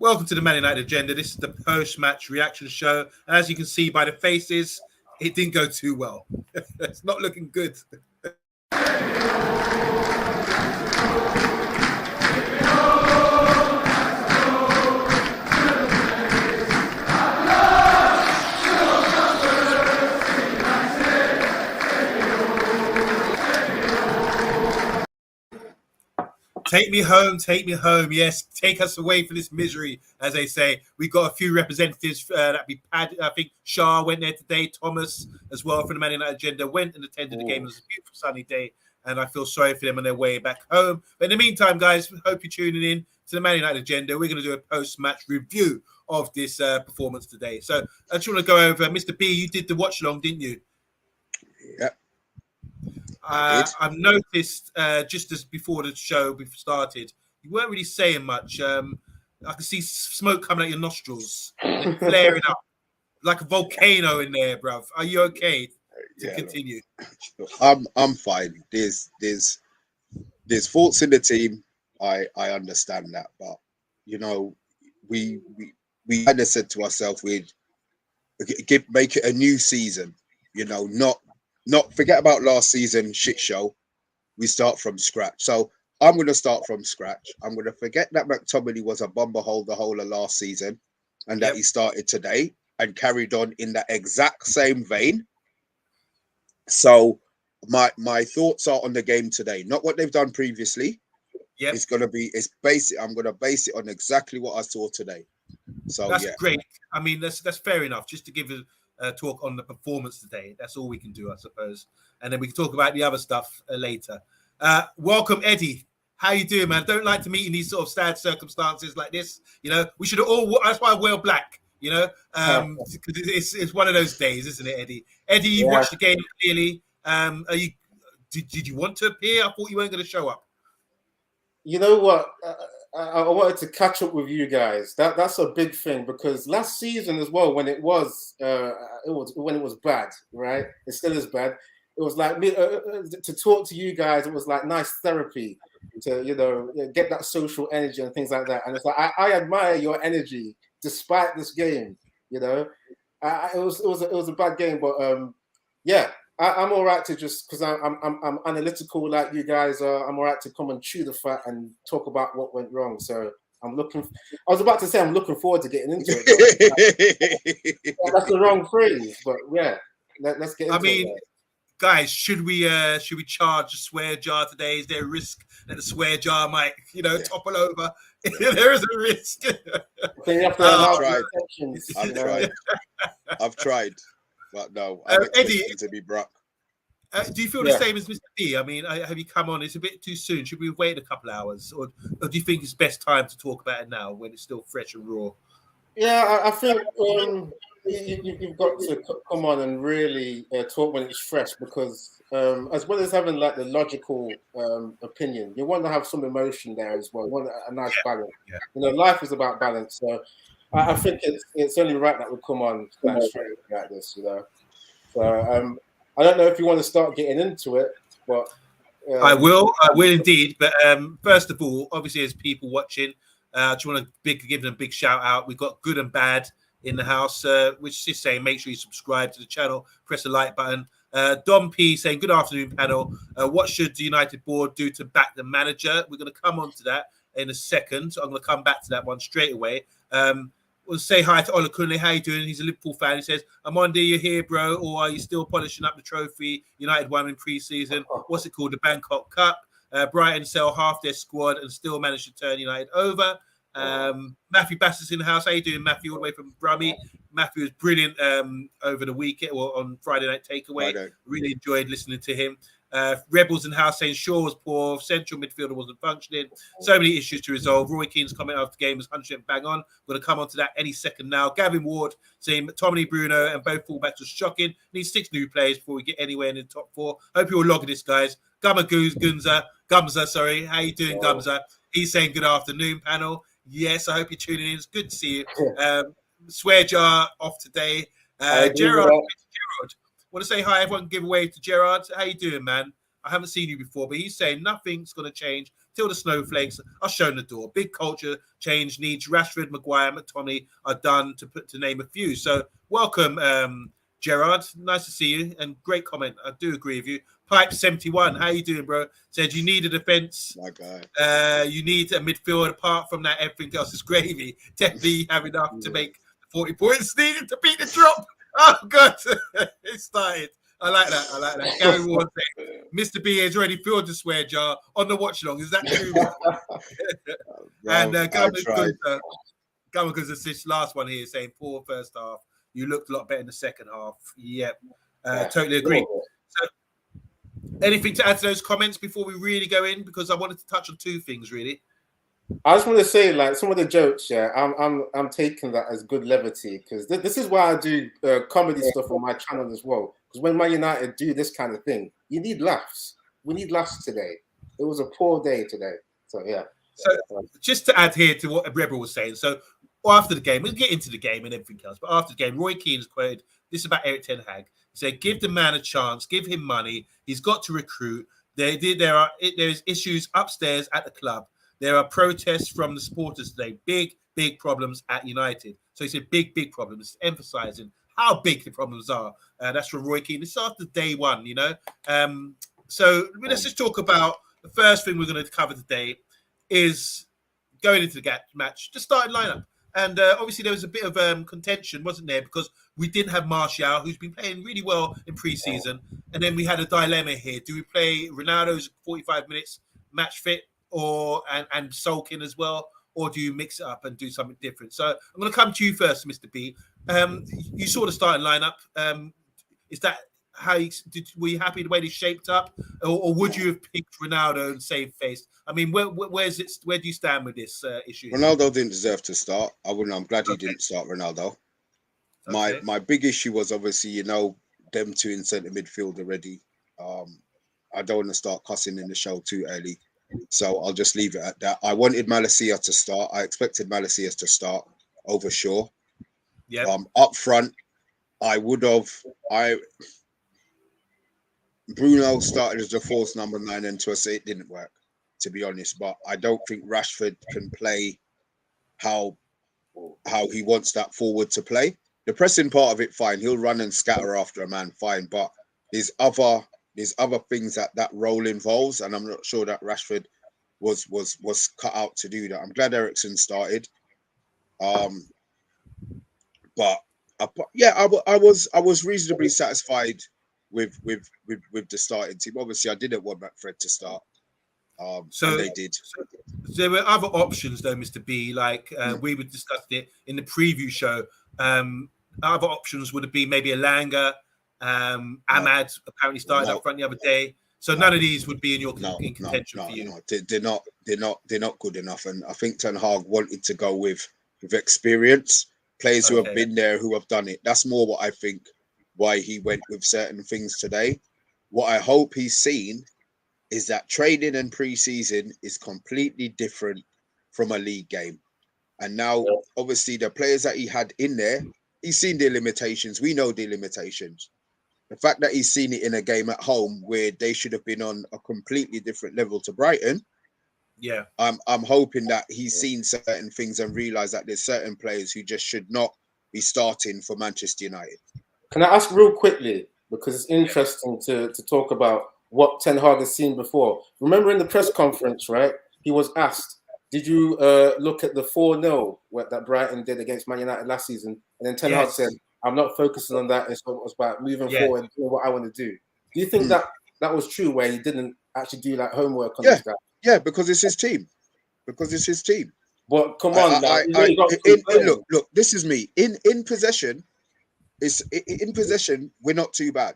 Welcome to the Man United Agenda. This is the post-match reaction show. And as you can see by the faces, it didn't go too well. It's not looking good. Take me home. Yes, take us away from this misery, as they say. We've got a few representatives that we had. I think SHAH went there today. Thomas, as well, from the Man United Agenda, went and attended the game. It was a beautiful sunny day, and I feel sorry for them on their way back home. But in the meantime, guys, hope you're tuning in to the Man United Agenda. We're going to do a post-match review of this performance today. So I just want to go over, Mr. B, you did the watch-along, didn't you? Yep. I've noticed just as before the show started, you weren't really saying much. I can see smoke coming out your nostrils, flaring up like a volcano in there, bruv. Are you okay to continue? I'm fine. There's faults in the team. I understand that, but you know, we kind of said to ourselves we'd make it a new season. You know, not forget about last season shit show. We start from scratch. So I'm going to start from scratch. I'm going to forget that McTominay was a bomber hole the whole of last season and that he started today and carried on in that exact same vein. So my thoughts are on the game today, not what they've done previously. Yep. I'm going to base it on exactly what I saw today. So that's great. I mean, that's fair enough. Just to give a talk on the performance today. That's all we can do, I suppose. And then we can talk about the other stuff later. Welcome, Eddie. How you doing, man? Don't like to meet in these sort of sad circumstances like this. You know, we should all. That's why I wear black. You know, because it's one of those days, isn't it, Eddie? Eddie, you watched the game clearly. Did you want to appear? I thought you weren't going to show up. You know what? I wanted to catch up with you guys. That's a big thing because last season as well, when it was bad, right? It still is bad. It was like to talk to you guys. It was like nice therapy to get that social energy and things like that. And it's like I admire your energy despite this game. You know, it was a bad game, but I'm all right to just because I'm analytical like you guys are. I'm all right to come and chew the fat and talk about what went wrong. So I was about to say I'm looking forward to getting into it. That's the wrong phrase, but yeah, let's get into it. Guys, should we charge a swear jar today? Is there a risk that the swear jar might topple over? There is a risk. I've tried. But no, Eddie, to be Brock. Do you feel the same as Mr. D? I mean, have you come on? It's a bit too soon. Should we wait a couple of hours, or do you think it's best time to talk about it now when it's still fresh and raw? Yeah, I think you've got to come on and really talk when it's fresh because as well as having like the logical opinion, you want to have some emotion there as well. You want a nice balance. Yeah. You know, life is about balance. So I think it's only right that we come on straight like this, you know. So I don't know if you want to start getting into it, but I will indeed. But first of all, obviously, as people watching, I just want to give them a big shout out. We've got good and bad in the house, which is saying make sure you subscribe to the channel, press the like button. Dom P saying good afternoon, panel. What should the United board do to back the manager? We're going to come on to that in a second, so I'm going to come back to that one straight away. We'll say hi to Olakunle. How you doing? He's a Liverpool fan. He says, "Amondi, you here, bro? Or are you still polishing up the trophy United won in pre-season? What's it called? The Bangkok Cup." Brighton sell half their squad and still manage to turn United over. Matthew Bass's in the house. How you doing, Matthew? All the way from Brummie. Matthew was brilliant over the weekend or on Friday Night Takeaway. Really enjoyed listening to him. Rebels in the house saying Shaw was poor, central midfielder wasn't functioning. So many issues to resolve. Roy Keane's comment after the game was 100% bang on. We're going to come on to that any second now. Gavin Ward saying McTominay, Bruno, and both fullbacks was shocking. Need 6 new players before we get anywhere in the top 4. Hope you're all logging this, guys. Gumza, sorry. How you doing, Gumza? He's saying good afternoon, panel. Yes, I hope you're tuning in. It's good to see you. Swear jar off today. Gerard. Want to say hi, everyone. Give away to Gerard. How you doing, man? I haven't seen you before, but he's saying nothing's going to change till the snowflakes are shown the door. Big culture change needs Rashford, Maguire, McTominay are done, to name a few. So welcome, Gerard. Nice to see you, and great comment. I do agree with you. Pipe 71, how you doing, bro? Said you need a defense. My guy. You need a midfield. Apart from that, everything else is gravy. Definitely have enough to make 40 points needed to beat the drop. Oh God, it started. I like that. Gary Ward saying, Mr. B has already filled the swear jar on the watch long. Is that true? And Gamagun's assist last one here saying poor first half. You looked a lot better in the second half. Yep. Totally agree. So, anything to add to those comments before we really go in? Because I wanted to touch on two things really. I just want to say, like, some of the jokes, I'm taking that as good levity, because this is why I do comedy stuff on my channel as well. Because when Man United do this kind of thing, you need laughs. We need laughs today. It was a poor day today. So yeah. So just to add here to what Rebel was saying. So after the game, we'll get into the game and everything else. But after the game, Roy Keane has quoted this about Erik ten Hag. He said, "Give the man a chance. Give him money. He's got to recruit. There's issues upstairs at the club. There are protests from the supporters today. Big problems at United." So he said, big problems, emphasizing how big the problems are. That's from Roy Keane. This is after day one, you know. So let's just talk about the first thing we're going to cover today is going into the match, the starting lineup. And obviously there was a bit of contention, wasn't there? Because we didn't have Martial, who's been playing really well in pre-season. And then we had a dilemma here. Do we play Ronaldo's 45 minutes match fit and sulking as well? Or do you mix it up and do something different? So I'm going to come to you first, Mr. B. You saw the starting lineup. Is that how were you happy the way they shaped up? Or would you have picked Ronaldo and saved face? I mean, where do you stand with this issue? Ronaldo didn't deserve to start. I'm glad he didn't start Ronaldo. Okay. My big issue was obviously, you know, them two in centre midfield already. I don't want to start cussing in the show too early, so I'll just leave it at that. I wanted Malacia to start. I expected Malacia to start over Shaw. Yeah. Up front, Bruno started as the false number 9, and to us it didn't work, to be honest. But I don't think Rashford can play how he wants that forward to play. The pressing part of it, fine. He'll run and scatter after a man, fine. But there's other things that role involves, and I'm not sure that Rashford was cut out to do that. I'm glad Eriksen started. But yeah, I was reasonably satisfied with the starting team. Obviously, I didn't want Fred to start. So they did. So there were other options, though, Mr. B. Like we were discussing it in the preview show. Other options would have been maybe Elanga. Ahmad apparently started up front the other day. So none of these would be in your contention for you. No, they're not good enough. And I think Ten Hag wanted to go with experience, players who have been there, who have done it. That's more what I think why he went with certain things today. What I hope he's seen is that training and pre-season is completely different from a league game. And now, obviously, the players that he had in there, he's seen their limitations. We know their limitations. The fact that he's seen it in a game at home where they should have been on a completely different level to Brighton. Yeah, I'm hoping that he's seen certain things and realised that there's certain players who just should not be starting for Manchester United. Can I ask real quickly, because it's interesting to talk about what Ten Hag has seen before. Remember in the press conference, right? He was asked, did you look at the 4-0 that Brighton did against Man United last season? And then Ten Hag said, I'm not focusing on that. It's about moving forward and doing what I want to do. Do you think that was true, where he didn't actually do like homework on this guy? Yeah, because it's his team. But come on, look, this is me. In possession, we're not too bad.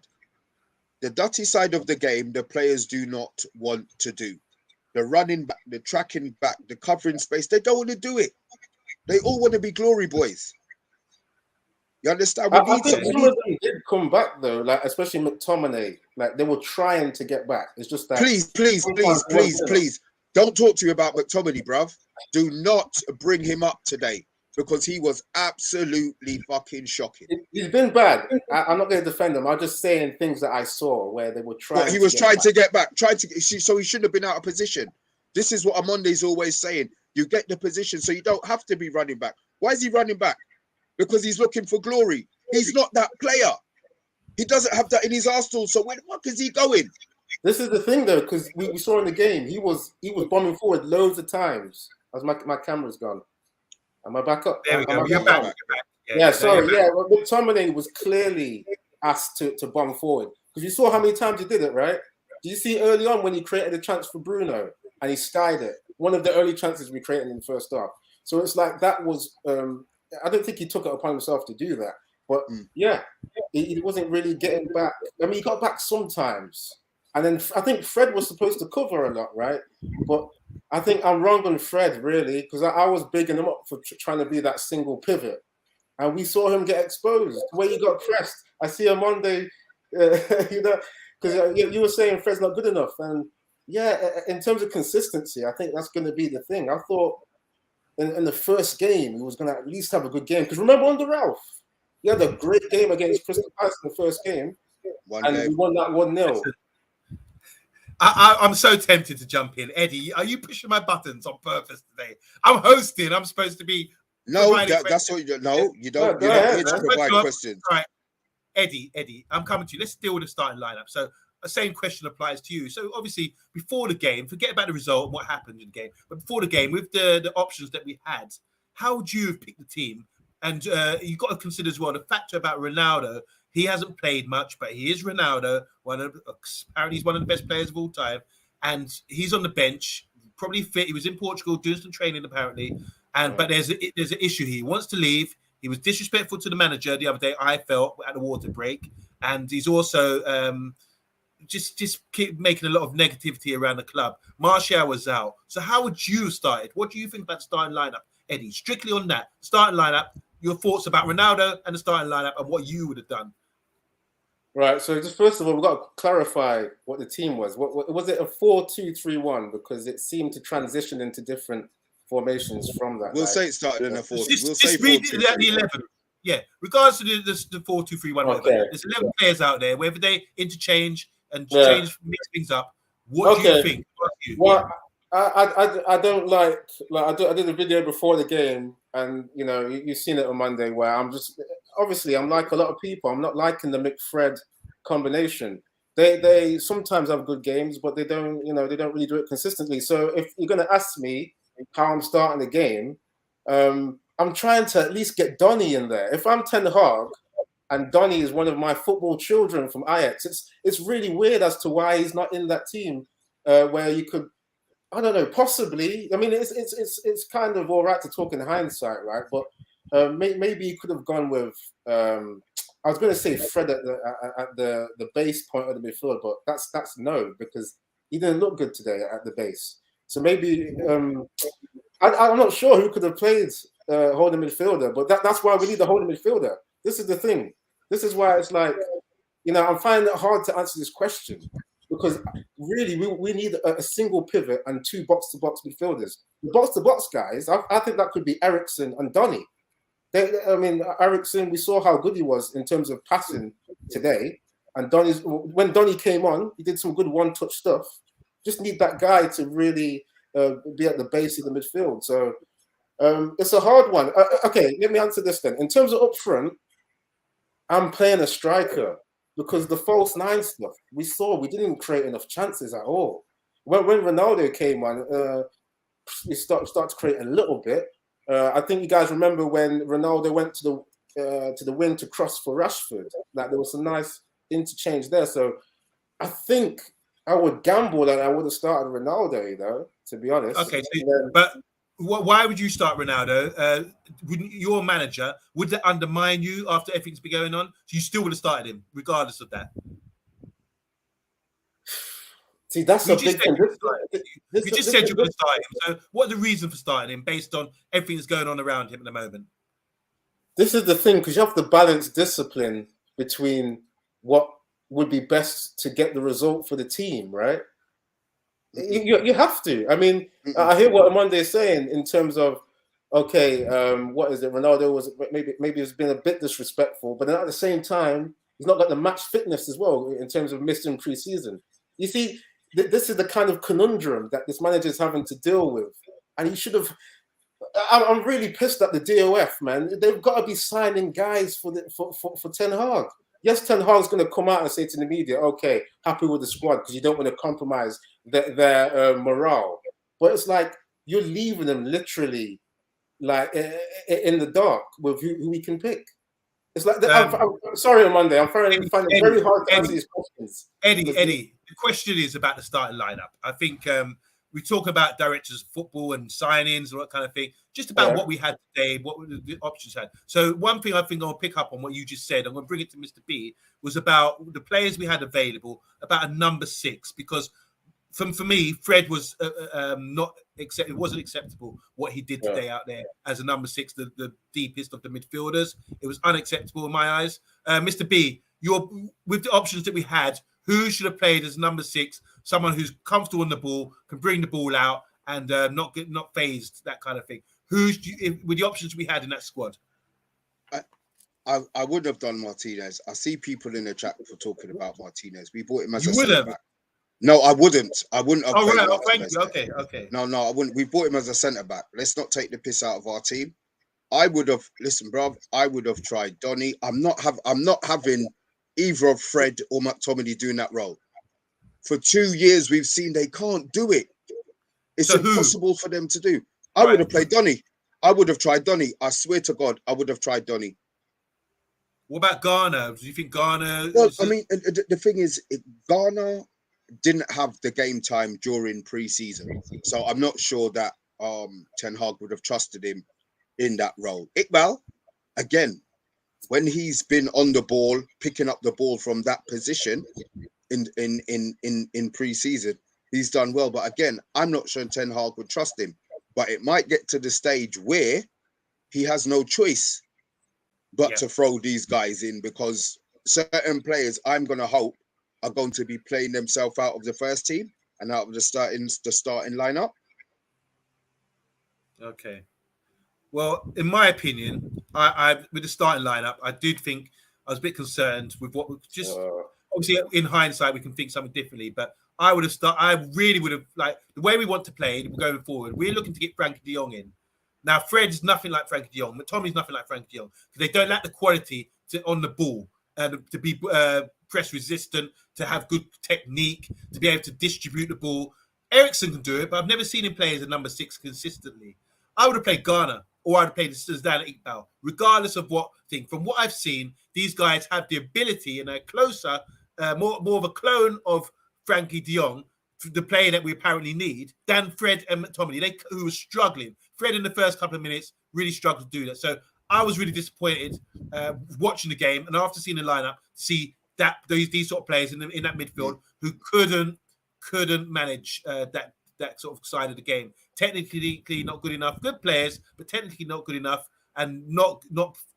The dirty side of the game, the players do not want to do. The running back, the tracking back, the covering space, they don't want to do it. They all want to be glory boys. You understand? I think some of them did come back though, like especially McTominay. Like they were trying to get back. It's just that. Please, don't talk to me about McTominay, bruv. Do not bring him up today because he was absolutely fucking shocking. He's been bad. I'm not going to defend him. I'm just saying things that I saw where they were trying. He was trying to get back. So he shouldn't have been out of position. This is what Amondi's always saying. You get the position so you don't have to be running back. Why is he running back? Because he's looking for glory. He's not that player. He doesn't have that in his arsenal. So where the fuck is he going? This is the thing, though, because we saw in the game he was bombing forward loads of times. As my camera's gone. Am I back up? There we go. You're back. Yeah, sorry. Yeah, well, McTominay was clearly asked to bomb forward because you saw how many times he did it, right? Did you see early on when he created a chance for Bruno and he skied it? One of the early chances we created in the first half. So it's like that was. I don't think he took it upon himself to do that, but yeah, he wasn't really getting back. I mean, he got back sometimes, and then I think Fred was supposed to cover a lot, right? But I think I'm wrong on Fred really because I was bigging him up for trying to be that single pivot. And we saw him get exposed. The way he got pressed. I see him Monday, because you were saying Fred's not good enough. And yeah, in terms of consistency, I think that's going to be the thing. I thought in the first game, he was going to at least have a good game. Because remember under Ralph, he had a great game against Crystal Palace in the first game. We won that 1-0. I'm so tempted to jump in. Eddie, are you pushing my buttons on purpose today? I'm hosting. I'm supposed to be... No, that's what you no, you don't. You're not here to provide questions. All right, Eddie, I'm coming to you. Let's deal with the starting lineup. So the same question applies to you. So obviously, before the game, forget about the result and what happened in the game. But before the game, with the options that we had, how would you have picked the team? And you've got to consider as well the factor about Ronaldo. He hasn't played much, but he is Ronaldo. Apparently, he's one of the best players of all time, and he's on the bench, probably fit. He was in Portugal doing some training apparently. But there's an issue here. He wants to leave. He was disrespectful to the manager the other day, I felt, at the water break. And he's also just keep making a lot of negativity around the club. Martial was out. So how would you have started? What do you think about the starting lineup, Eddie? Strictly on that. Starting lineup, your thoughts about Ronaldo and the starting lineup and what you would have done. Right. So just first of all, we've got to clarify what the team was. What was it, a 4-2-3-1? Because it seemed to transition into different formations from that. We'll say it started in a 4. We'll say 4-2-3-1. Yeah, regardlless to the 4-2-3-1. Okay. There's 11 players out there. Whether they interchange and mix things up, what do you think? Well, I don't like I did a video before the game, and you've seen it on Monday where I'm just obviously I'm like a lot of people. I'm not liking the McFred combination. They sometimes have good games, but they don't really do it consistently. So if you're going to ask me how I'm starting the game, I'm trying to at least get Donny in there. If I'm Ten Hag and Donny is one of my football children from Ajax, it's really weird as to why he's not in that team where you could, I don't know, possibly. I mean, it's kind of all right to talk in hindsight, right? But maybe you could have gone with. I was going to say Fred at the base point of the midfield, but that's no, because he didn't look good today at the base. So maybe I'm not sure who could have played holding midfielder, but that's why we need a holding midfielder. This is the thing. This is why it's like, I'm finding it hard to answer this question because really we need a single pivot and 2 box-to-box midfielders. The box-to-box guys, I think that could be Eriksen and Donny. Eriksen, we saw how good he was in terms of passing today. And when Donny came on, he did some good one-touch stuff. Just need that guy to really be at the base of the midfield. So it's a hard one. Okay, let me answer this then. In terms of up front, I'm playing a striker because the false 9 stuff, we didn't create enough chances at all. When Ronaldo came on, we started to create a little bit. I think you guys remember when Ronaldo went to the wing to cross for Rashford. Like there was some nice interchange there. So I think I would gamble that I would have started Ronaldo, to be honest. Okay, but why would you start Ronaldo? Your manager, would that undermine you after everything's been going on? So you still would have started him, regardless of that. See, that's a big thing. You just said you were going to start him. So what's the reason for starting him based on everything that's going on around him at the moment? This is the thing, because you have to balance discipline between what would be best to get the result for the team, right? You have to. I mean, I hear what Omondi is saying in terms of, okay, what is it? Ronaldo was maybe has been a bit disrespectful, but then at the same time, he's not got the match fitness as well in terms of missing pre-season. You see, this is the kind of conundrum that this manager is having to deal with, and he should have. I'm really pissed at the DOF, man. They've got to be signing guys for Ten Hag. Yes, Ten Hag's going to come out and say to the media, "Okay, happy with the squad," because you don't want to compromise their morale. But it's like you're leaving them literally like in the dark with who we can pick. It's like I'm sorry on Monday. I'm finding it very hard to answer these questions. Eddie, the question is about the starting lineup. I think we talk about directors of football and signings and that kind of thing, just about what we had today, what the options had. So one thing I think I'll pick up on what you just said, I'm going to bring it to Mr. B, was about the players we had available, about a number 6, because for me, Fred was not accept. It wasn't acceptable what he did today out there as a number 6, the deepest of the midfielders. It was unacceptable in my eyes. Mr. B, with the options that we had, who should have played as number 6? Someone who's comfortable on the ball, can bring the ball out, and not phased, that kind of thing. With the options we had in that squad? I would have done Martinez. I see people in the chat for talking about Martinez. We bought him as a centre back. No, I wouldn't. I wouldn't have. Oh, right. Oh, thank you. Okay. No, I wouldn't. We bought him as a centre back. Let's not take the piss out of our team. I would have. Listen, bruv. I would have tried Donny. I'm not having either of Fred or McTominay doing that role. For 2 years, we've seen they can't do it. It's impossible for them to do. I would have played Donny. I would have tried Donny. I swear to God, I would have tried Donny. What about Garner? Do you think Garner? Well, I mean, the thing is, Garner didn't have the game time during pre-season, so I'm not sure that Ten Hag would have trusted him in that role. Iqbal, again, when he's been on the ball, picking up the ball from that position in pre-season, he's done well. But again, I'm not sure Ten Hag would trust him. But it might get to the stage where he has no choice but to throw these guys in, because certain players, I'm going to hope, are going to be playing themselves out of the first team and out of the starting lineup. Okay. Well, in my opinion, I with the starting lineup, I did think I was a bit concerned with what obviously in hindsight we can think something differently, but I really would have, like, the way we want to play going forward, we're looking to get Frankie de Jong in. Now, Fred's nothing like Frankie de Jong, but Tommy's nothing like Frankie de Jong. They don't lack the quality on the ball and to be press resistant, to have good technique, to be able to distribute the ball. Eriksen can do it, but I've never seen him play as a number 6 consistently. I would have played Garner, or I'd have played Zidane Iqbal, regardless of what thing. From what I've seen, these guys have the ability and are closer, more of a clone of Frankie de Jong, the player that we apparently need, than Fred and McTominay, who were struggling. Fred in the first couple of minutes really struggled to do that. So I was really disappointed watching the game, and after seeing the lineup, see that these sort of players in that midfield who couldn't manage that sort of side of the game. Technically not good enough. Good players, but technically not good enough, and not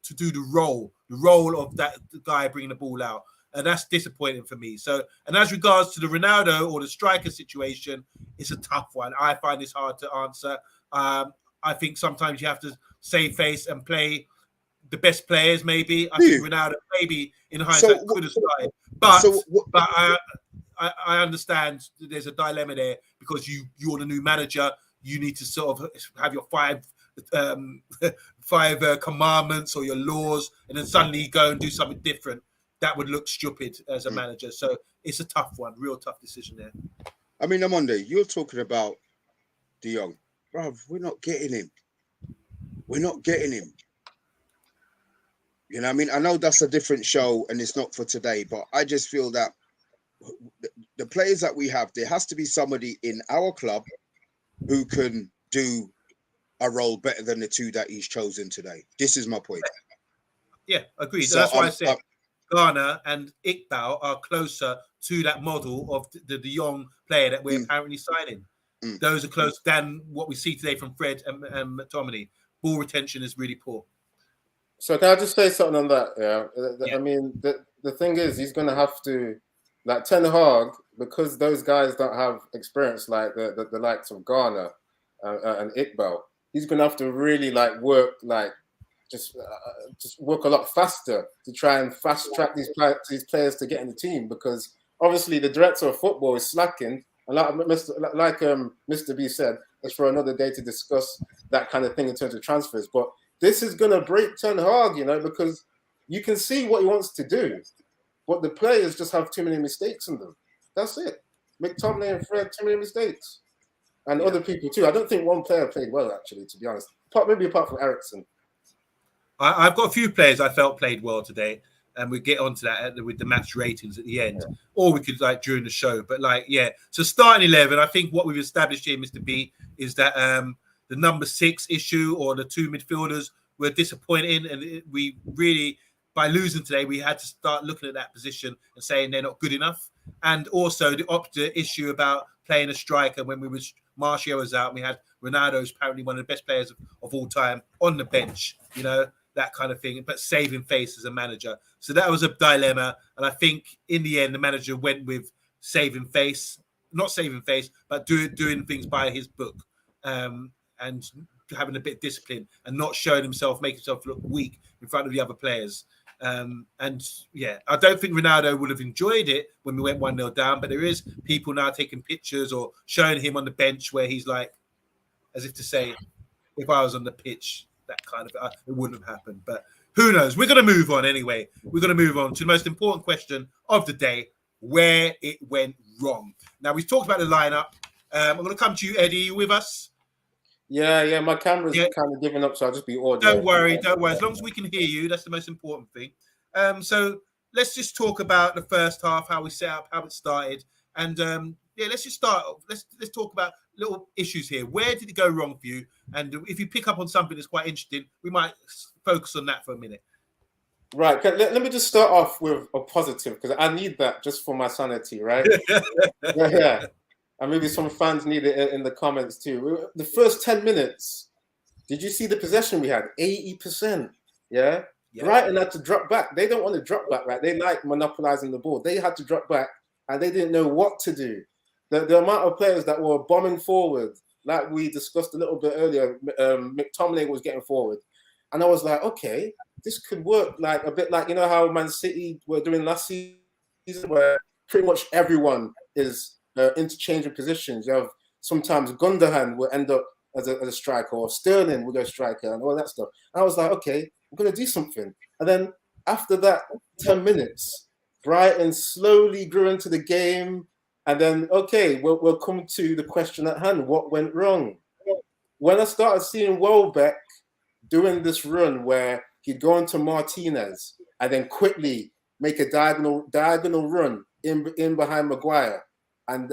to do the role of the guy bringing the ball out. And that's disappointing for me. So, and as regards to the Ronaldo or the striker situation, it's a tough one. I find this hard to answer. I think sometimes you have to save face and play the best players, maybe. I think Ronaldo, maybe in hindsight, could have started. But I understand there's a dilemma there, because you're the new manager. You need to sort of have your five commandments or your laws, and then suddenly you go and do something different. That would look stupid as a manager. So it's a tough one, real tough decision there. I mean, Monday, you're talking about De Jong. Bruv, we're not getting him. We're not getting him. You know what I mean? I know that's a different show and it's not for today, but I just feel that the players that we have, there has to be somebody in our club who can do a role better than the 2 that he's chosen today. This is my point. Yeah, agreed. So that's why I said Garner and Iqbal are closer to that model of the De Jong player that we're apparently signing. Those are closer than what we see today from Fred and McTominay. Ball retention is really poor. So can I just say something on that? Yeah. I mean, the thing is, he's going to have to, like Ten Hag, because those guys don't have experience like the likes of Garner and Iqbal. He's going to have to really work just work a lot faster to try and fast track these players to get in the team, because obviously the director of football is slacking And Mr. B said, it's for another day to discuss that kind of thing in terms of transfers. But this is going to break Ten Hag, because you can see what he wants to do, but the players just have too many mistakes in them. That's it. McTominay and Fred, too many mistakes. And other people too. I don't think one player played well, actually, to be honest. Maybe apart from Eriksen. I've got a few players I felt played well today, and we get onto that with the match ratings at the end, or we could during the show. But so starting 11, I think what we've established here, Mr. B, is that the number 6 issue or the 2 midfielders were disappointing, and we really, by losing today, we had to start looking at that position and saying they're not good enough. And also the issue about playing a striker when Martial was out, and we had Ronaldo, who's apparently one of the best players of all time, on the bench, that kind of thing, but saving face as a manager. So that was a dilemma. And I think in the end, the manager went with saving face, not saving face, but doing things by his book, and having a bit of discipline and not showing himself, making himself look weak in front of the other players. I don't think Ronaldo would have enjoyed it when we went 1-0 down, but there is people now taking pictures or showing him on the bench where he's like, as if to say, if I was on the pitch, that kind of, it wouldn't have happened. But who knows? We're going to move on anyway. We're going to move on to the most important question of the day, where it went wrong. Now, we've talked about the lineup. I'm going to come to you, Eddie. You with us? Yeah. My camera's kind of giving up, so I'll just be audio. Don't worry. As long as we can hear you, that's the most important thing. So let's just talk about the first half, how we set up, how it started. And let's just start. Let's talk about little issues here. Where did it go wrong for you? And if you pick up on something that's quite interesting, we might focus on that for a minute. Right. Let me just start off with a positive, because I need that just for my sanity, right? Yeah. And maybe some fans need it in the comments too. The first 10 minutes, did you see the possession we had? 80%. Yeah. Brighton had to drop back. They don't want to drop back, right? They like monopolizing the ball. They had to drop back, and they didn't know what to do. The amount of players that were bombing forward, like we discussed a little bit earlier, McTominay was getting forward. And I was like, okay, this could work like a bit like, how Man City were doing last season, where pretty much everyone is interchanging positions. You have sometimes Gundogan will end up as a striker, or Sterling will go striker, and all that stuff. And I was like, okay, we're going to do something. And then after that 10 minutes, Brighton slowly grew into the game. And then, okay, we'll come to the question at hand. What went wrong? When I started seeing Welbeck doing this run where he'd go into Martinez and then quickly make a diagonal run in behind Maguire, and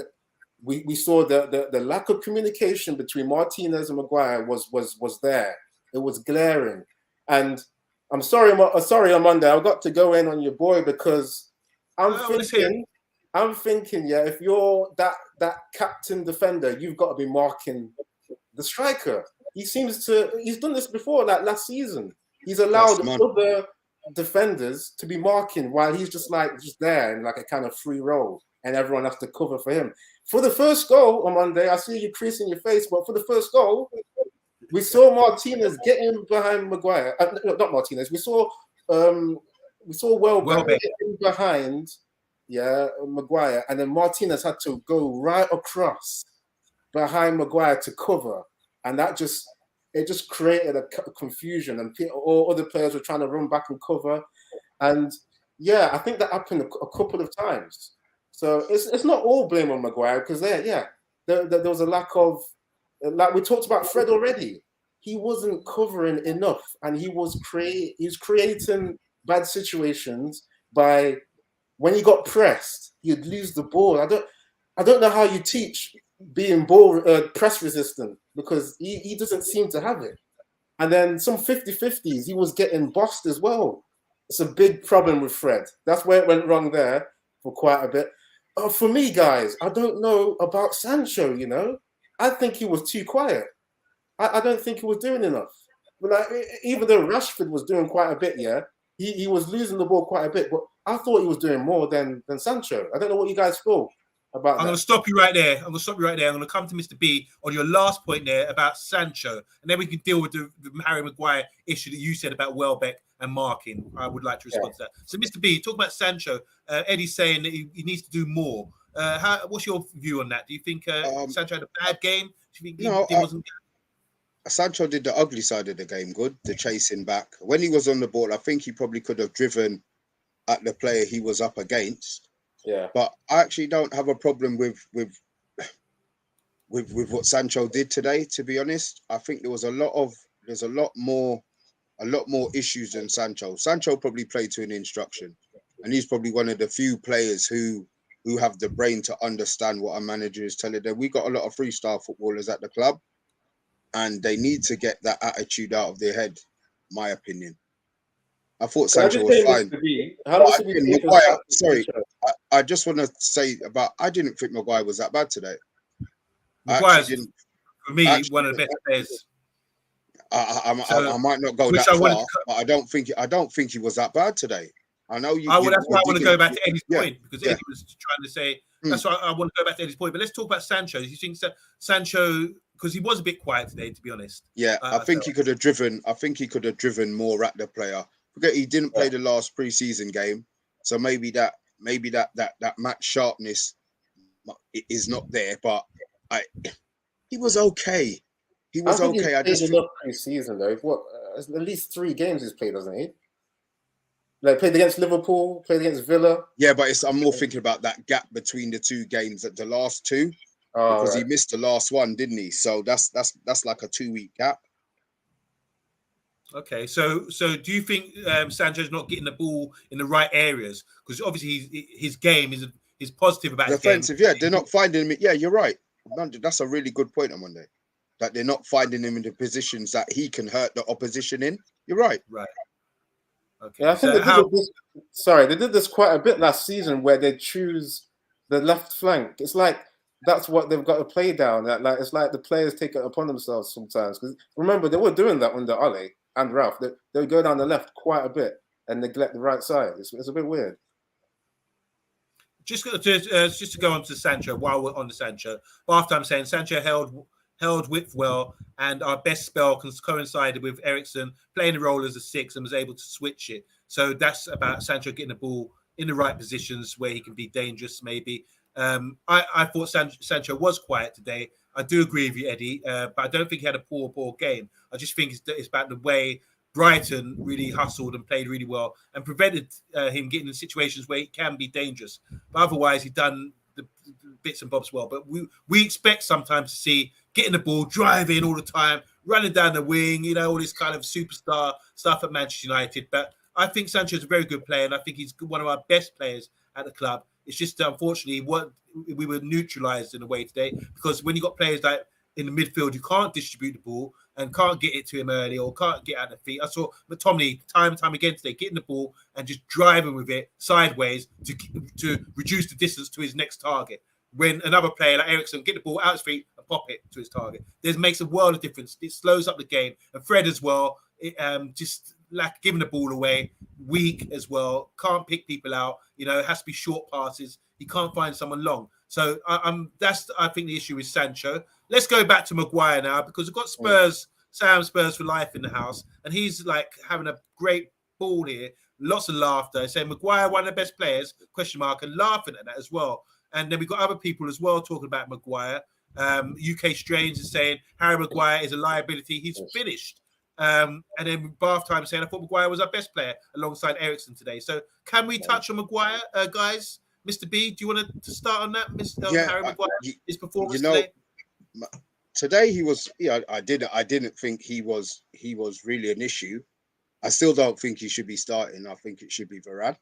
we saw the lack of communication between Martinez and Maguire was there. It was glaring. And I'm sorry, Amanda, I've got to go in on your boy, because I'm thinking, if you're that captain defender, you've got to be marking the striker. He's done this before, like last season. He's allowed other defenders to be marking while he's just there in like a kind of free role, and everyone has to cover for him. For the first goal on Monday, I see you creasing your face, but for the first goal, we saw Martinez getting behind Maguire. Not Martinez. We saw Welbeck getting behind. Maguire, and then Martinez had to go right across behind Maguire to cover, and it just created a confusion, and all other players were trying to run back and cover, and I think that happened a couple of times. So it's not all blame on Maguire, because there was a lack of, like we talked about Fred already. He wasn't covering enough, and he was creating bad situations by. When he got pressed, he'd lose the ball. I don't know how you teach being ball press resistant, because he doesn't seem to have it. And then some 50-50s, he was getting bossed as well. It's a big problem with Fred. That's where it went wrong there for quite a bit. For me, guys, I don't know about Sancho, I think he was too quiet. I don't think he was doing enough. But even though Rashford was doing quite a bit, he was losing the ball quite a bit, but I thought he was doing more than Sancho. I don't know what you guys feel about that. I'm going to stop you right there. I'm going to come to Mr. B on your last point there about Sancho, and then we can deal with the Harry Maguire issue that you said about Welbeck and marking. I would like to respond to that. So, Mr. B, talk about Sancho. Eddie's saying that he needs to do more. What's your view on that? Do you think Sancho had a bad game? Do you think No, he wasn't? Sancho did the ugly side of the game good, the chasing back. When he was on the ball, I think he probably could have driven at the player he was up against. Yeah. But I actually don't have a problem with what Sancho did today, to be honest. I think there's a lot more issues than Sancho. Sancho probably played to an instruction, and he's probably one of the few players who have the brain to understand what a manager is telling them. We got a lot of 3-star footballers at the club, and they need to get that attitude out of their head, my opinion. I thought Sancho was fine. Sorry, I just want to say I didn't think Maguire was that bad today. Maguire's, for me, one of the best players. I might not go that far, but I don't think he was that bad today. I know you. That's why I want to go back to Eddie's point, because Eddie was trying to say that's why I want to go back to Eddie's point. But let's talk about Sancho. Do you think Sancho, because he was a bit quiet today, to be honest? Yeah, I think he could have driven. I think he could have driven more at the player. Forget he didn't play the last pre-season game, so maybe that match sharpness is not there. But he was okay. He was okay. I just played pre-season though. What at least 3 games he's played, doesn't he? Like played against Liverpool, played against Villa. Yeah, but I'm more thinking about that gap between the 2 games, at the last 2, because he missed the last one, didn't he? So that's like a 2-week gap. Okay, so do you think Sancho's not getting the ball in the right areas? Because obviously his game is positive about defensive. His game. Yeah, they're not finding him. Yeah, you're right. That's a really good point on Monday. That they're not finding him in the positions that he can hurt the opposition in. You're right. Right. Okay. Yeah, I think they did this quite a bit last season, where they choose the left flank. It's like that's what they've got to play down. Like it's like the players take it upon themselves sometimes. Because remember, they were doing that under Ole and Ralph. They would go down the left quite a bit and neglect the right side. It's a bit weird. Just to go on to Sancho, while we're on the Sancho, after I'm saying Sancho held width well, and our best spell coincided with Eriksen playing the role as a 6 and was able to switch it. So that's about Sancho getting the ball in the right positions where he can be dangerous, maybe. I thought Sancho was quiet today. I do agree with you, Eddie, but I don't think he had a poor game. I just think it's about the way Brighton really hustled and played really well and prevented him getting in situations where he can be dangerous. But otherwise, he done the bits and bobs well. But we expect sometimes to see getting the ball, driving all the time, running down the wing, all this kind of superstar stuff at Manchester United. But I think Sancho's a very good player, and I think he's one of our best players at the club. It's just, unfortunately, we were neutralised in a way today, because when you got players like in the midfield, you can't distribute the ball and can't get it to him early or can't get out of the feet. I saw McTominay time and time again today getting the ball and just driving with it sideways to reduce the distance to his next target. When another player like Eriksen get the ball out his feet and pop it to his target, this makes a world of difference. It slows up the game. And Fred as well, just like giving the ball away, weak as well, can't pick people out. It has to be short passes. He can't find someone long. So that's I think the issue with Sancho. Let's go back to Maguire now, because we've got Spurs for life in the house, and he's like having a great ball here. Lots of laughter. Saying Maguire, one of the best players, ? And laughing at that as well. And then we've got other people as well talking about Maguire. UK Strains is saying Harry Maguire is a liability. He's finished. And then Bath Time saying I thought Maguire was our best player alongside Eriksen today. So can we touch on Maguire, guys? Mr. B, do you want to start on that? Harry Maguire, his performance today? Today he was. I didn't think he was really an issue. I still don't think he should be starting. I think it should be Varane.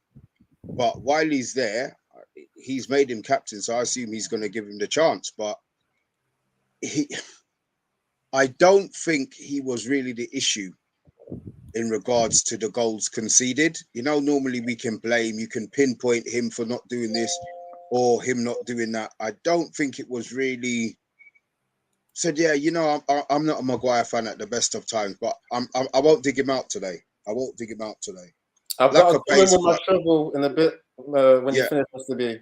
But while he's there, he's made him captain, so I assume he's going to give him the chance. But I don't think he was really the issue in regards to the goals conceded. Normally we can blame, you can pinpoint him for not doing this or him not doing that. I don't think it was really. So yeah, I'm not a Maguire fan at the best of times, but I won't dig him out today. I've got to go in with my shovel in a bit when you finish, Mr. B.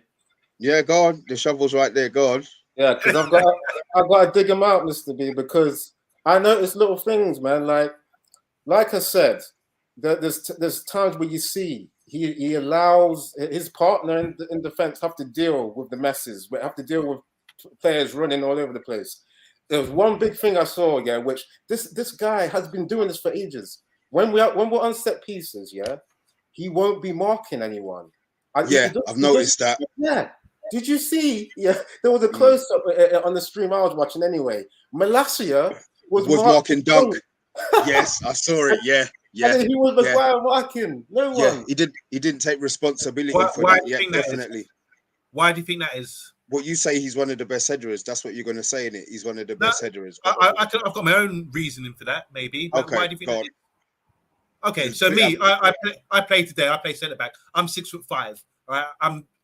Yeah, go on. The shovel's right there. Go on. Yeah, because I've got to dig him out, Mr. B, because I notice little things, man. Like I said, there's times where you see he allows his partner in defense have to deal with the messes, but have to deal with players running all over the place. There was one big thing I saw, yeah, which this guy has been doing this for ages. When we're on set pieces, yeah, he won't be marking anyone. Yeah, I've noticed that. Yeah. Did you see? Yeah, there was a close up on the stream I was watching anyway. Malacia was marking Dunk. Yes, I saw it. Yeah. Yeah, and then he was Maguire marking. No one. He didn't take responsibility for that. Yeah, definitely. Why do you think that is? Well, you say he's one of the best headerers. That's what you're going to say in it. He's one of the best headerers. I've got my own reasoning for that, maybe. But okay, why do you think that is? Okay, so me, I play today. I play centre back. I'm 6'5". Right,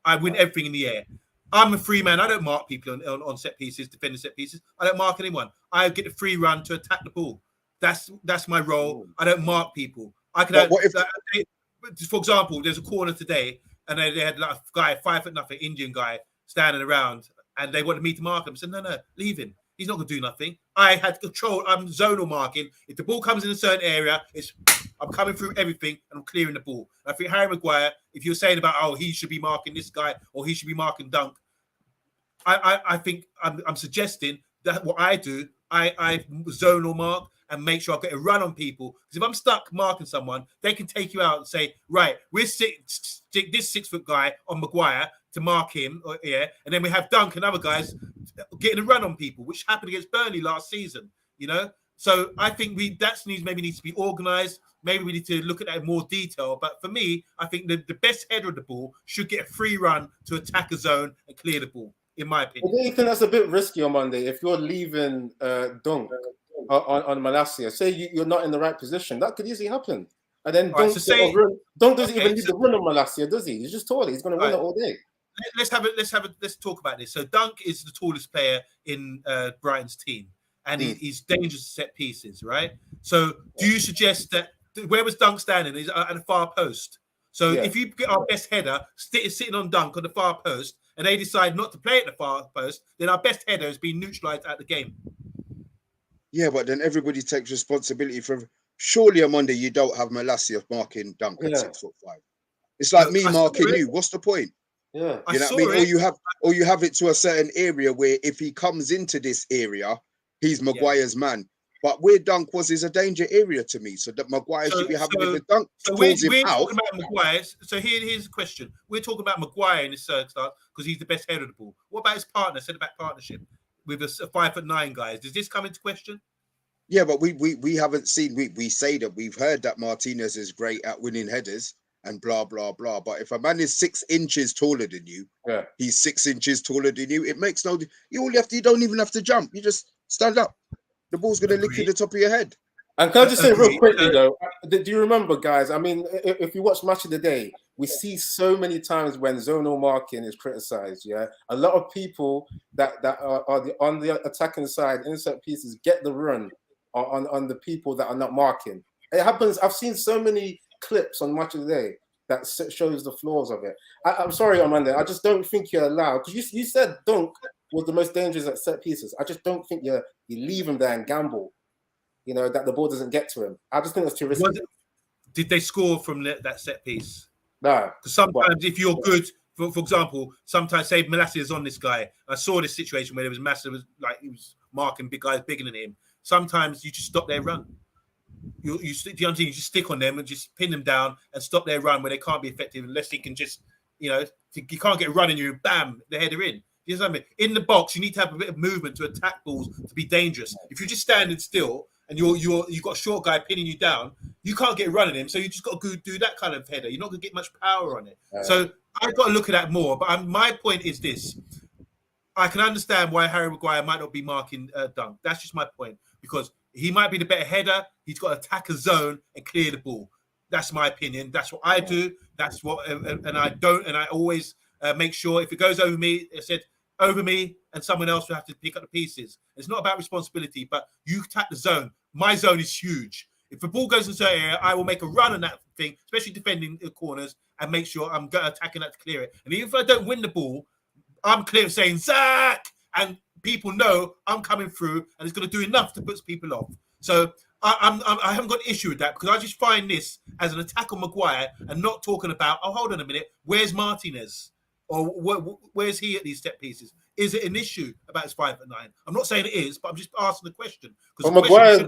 I win everything in the air. I'm a free man. I don't mark people on set pieces, defending set pieces. I don't mark anyone. I get the free run to attack the ball. That's my role. I don't mark people. I can. For example, there's a corner today, and they had like a guy 5'0", Indian guy standing around, and they wanted me to mark him. I said, no, leave him. He's not going to do nothing. I had control. I'm zonal marking. If the ball comes in a certain area, I'm coming through everything and I'm clearing the ball. I think Harry Maguire, if you're saying about, he should be marking this guy or he should be marking Dunk, I think I'm suggesting that what I do, I zonal mark and make sure I get a run on people. Because if I'm stuck marking someone, they can take you out and say, right, we'll stick this 6 foot guy on Maguire to mark him, and then we have Dunk and other guys getting a run on people, which happened against Burnley last season, So I think that needs to be organised. Maybe we need to look at that in more detail. But for me, I think the best header of the ball should get a free run to attack a zone and clear the ball, in my opinion. I think that's a bit risky on Monday. If you're leaving Dunk on Malacia, say you're not in the right position, that could easily happen. And then Dunk doesn't even need the run on Malacia, does he? He's just taller. He's going to run it all day. Let's talk about this. So Dunk is the tallest player in Brighton's team, and he's dangerous to set pieces, right? So do you suggest that where was Dunk standing? He's at the far post. So if you get our best header sitting on Dunk on the far post, and they decide not to play at the far post, then our best header has been neutralised out the game. Yeah, but then everybody takes responsibility for. Surely on Monday you don't have Malacia marking Dunk at 6'5". It's like me marking you. What's the point? Yeah, you know what I mean? Or you have it to a certain area where if he comes into this area, he's Maguire's man. But where Dunk is a danger area to me, so that Maguire should be having the Dunk. So we're talking about Maguire. So here's the question: we're talking about Maguire in this circumstance because he's the best header of the ball. What about his partner, centre back partnership with a 5'9" guys? Does this come into question? Yeah, but we haven't seen. We say that we've heard that Martinez is great at winning headers and blah blah blah. But if a man is 6 inches taller than you, he's 6 inches taller than you. It makes no. You don't even have to jump. You just stand up. The ball's going to lick you the top of your head. And can I just say real quickly though, do you remember, guys? I mean, if you watch Match of the Day, we see so many times when zonal marking is criticised. Yeah, a lot of people that are on the attacking side, insert pieces, get the run on the people that are not marking. It happens. I've seen so many clips on Match of the Day that shows the flaws of it. I'm sorry, Amanda. I just don't think you're allowed, because you said Dunk was the most dangerous at set pieces. I just don't think you leave him there and gamble, that the ball doesn't get to him. I just think that's too risky. Did they score from that set piece? No. Because sometimes if you're good, for example, sometimes say Malacia is on this guy. I saw this situation where there was Malacia he was marking big guys bigger than him. Sometimes you just stop their run. You just stick on them and just pin them down and stop their run when they can't be effective unless he can just, you can't get running you, bam, the header in. You know what I mean? In the box, you need to have a bit of movement to attack balls to be dangerous. If you're just standing still and you've got a short guy pinning you down, you can't get running him. So you just got to do that kind of header. You're not going to get much power on it. So I've got to look at that more. But my point is this. I can understand why Harry Maguire might not be marking Dunk. That's just my point. Because he might be the better header. He's got to attack a zone and clear the ball. That's my opinion. That's what I do. That's what, and I don't. And I always make sure if it goes over me, I said over me, and someone else will have to pick up the pieces. It's not about responsibility, but you attack the zone. My zone is huge. If the ball goes into an area, I will make a run on that thing, especially defending the corners, and make sure I'm attacking that to clear it. And even if I don't win the ball, I'm clear saying Zach, and people know I'm coming through, and it's going to do enough to put people off. So I haven't got an issue with that because I just find this as an attack on Maguire and not talking about, oh, hold on a minute, where's Martinez? Or where's he at these set pieces? Is it an issue about his 5'9"? I'm not saying it is, but I'm just asking the question. Well, Maguire's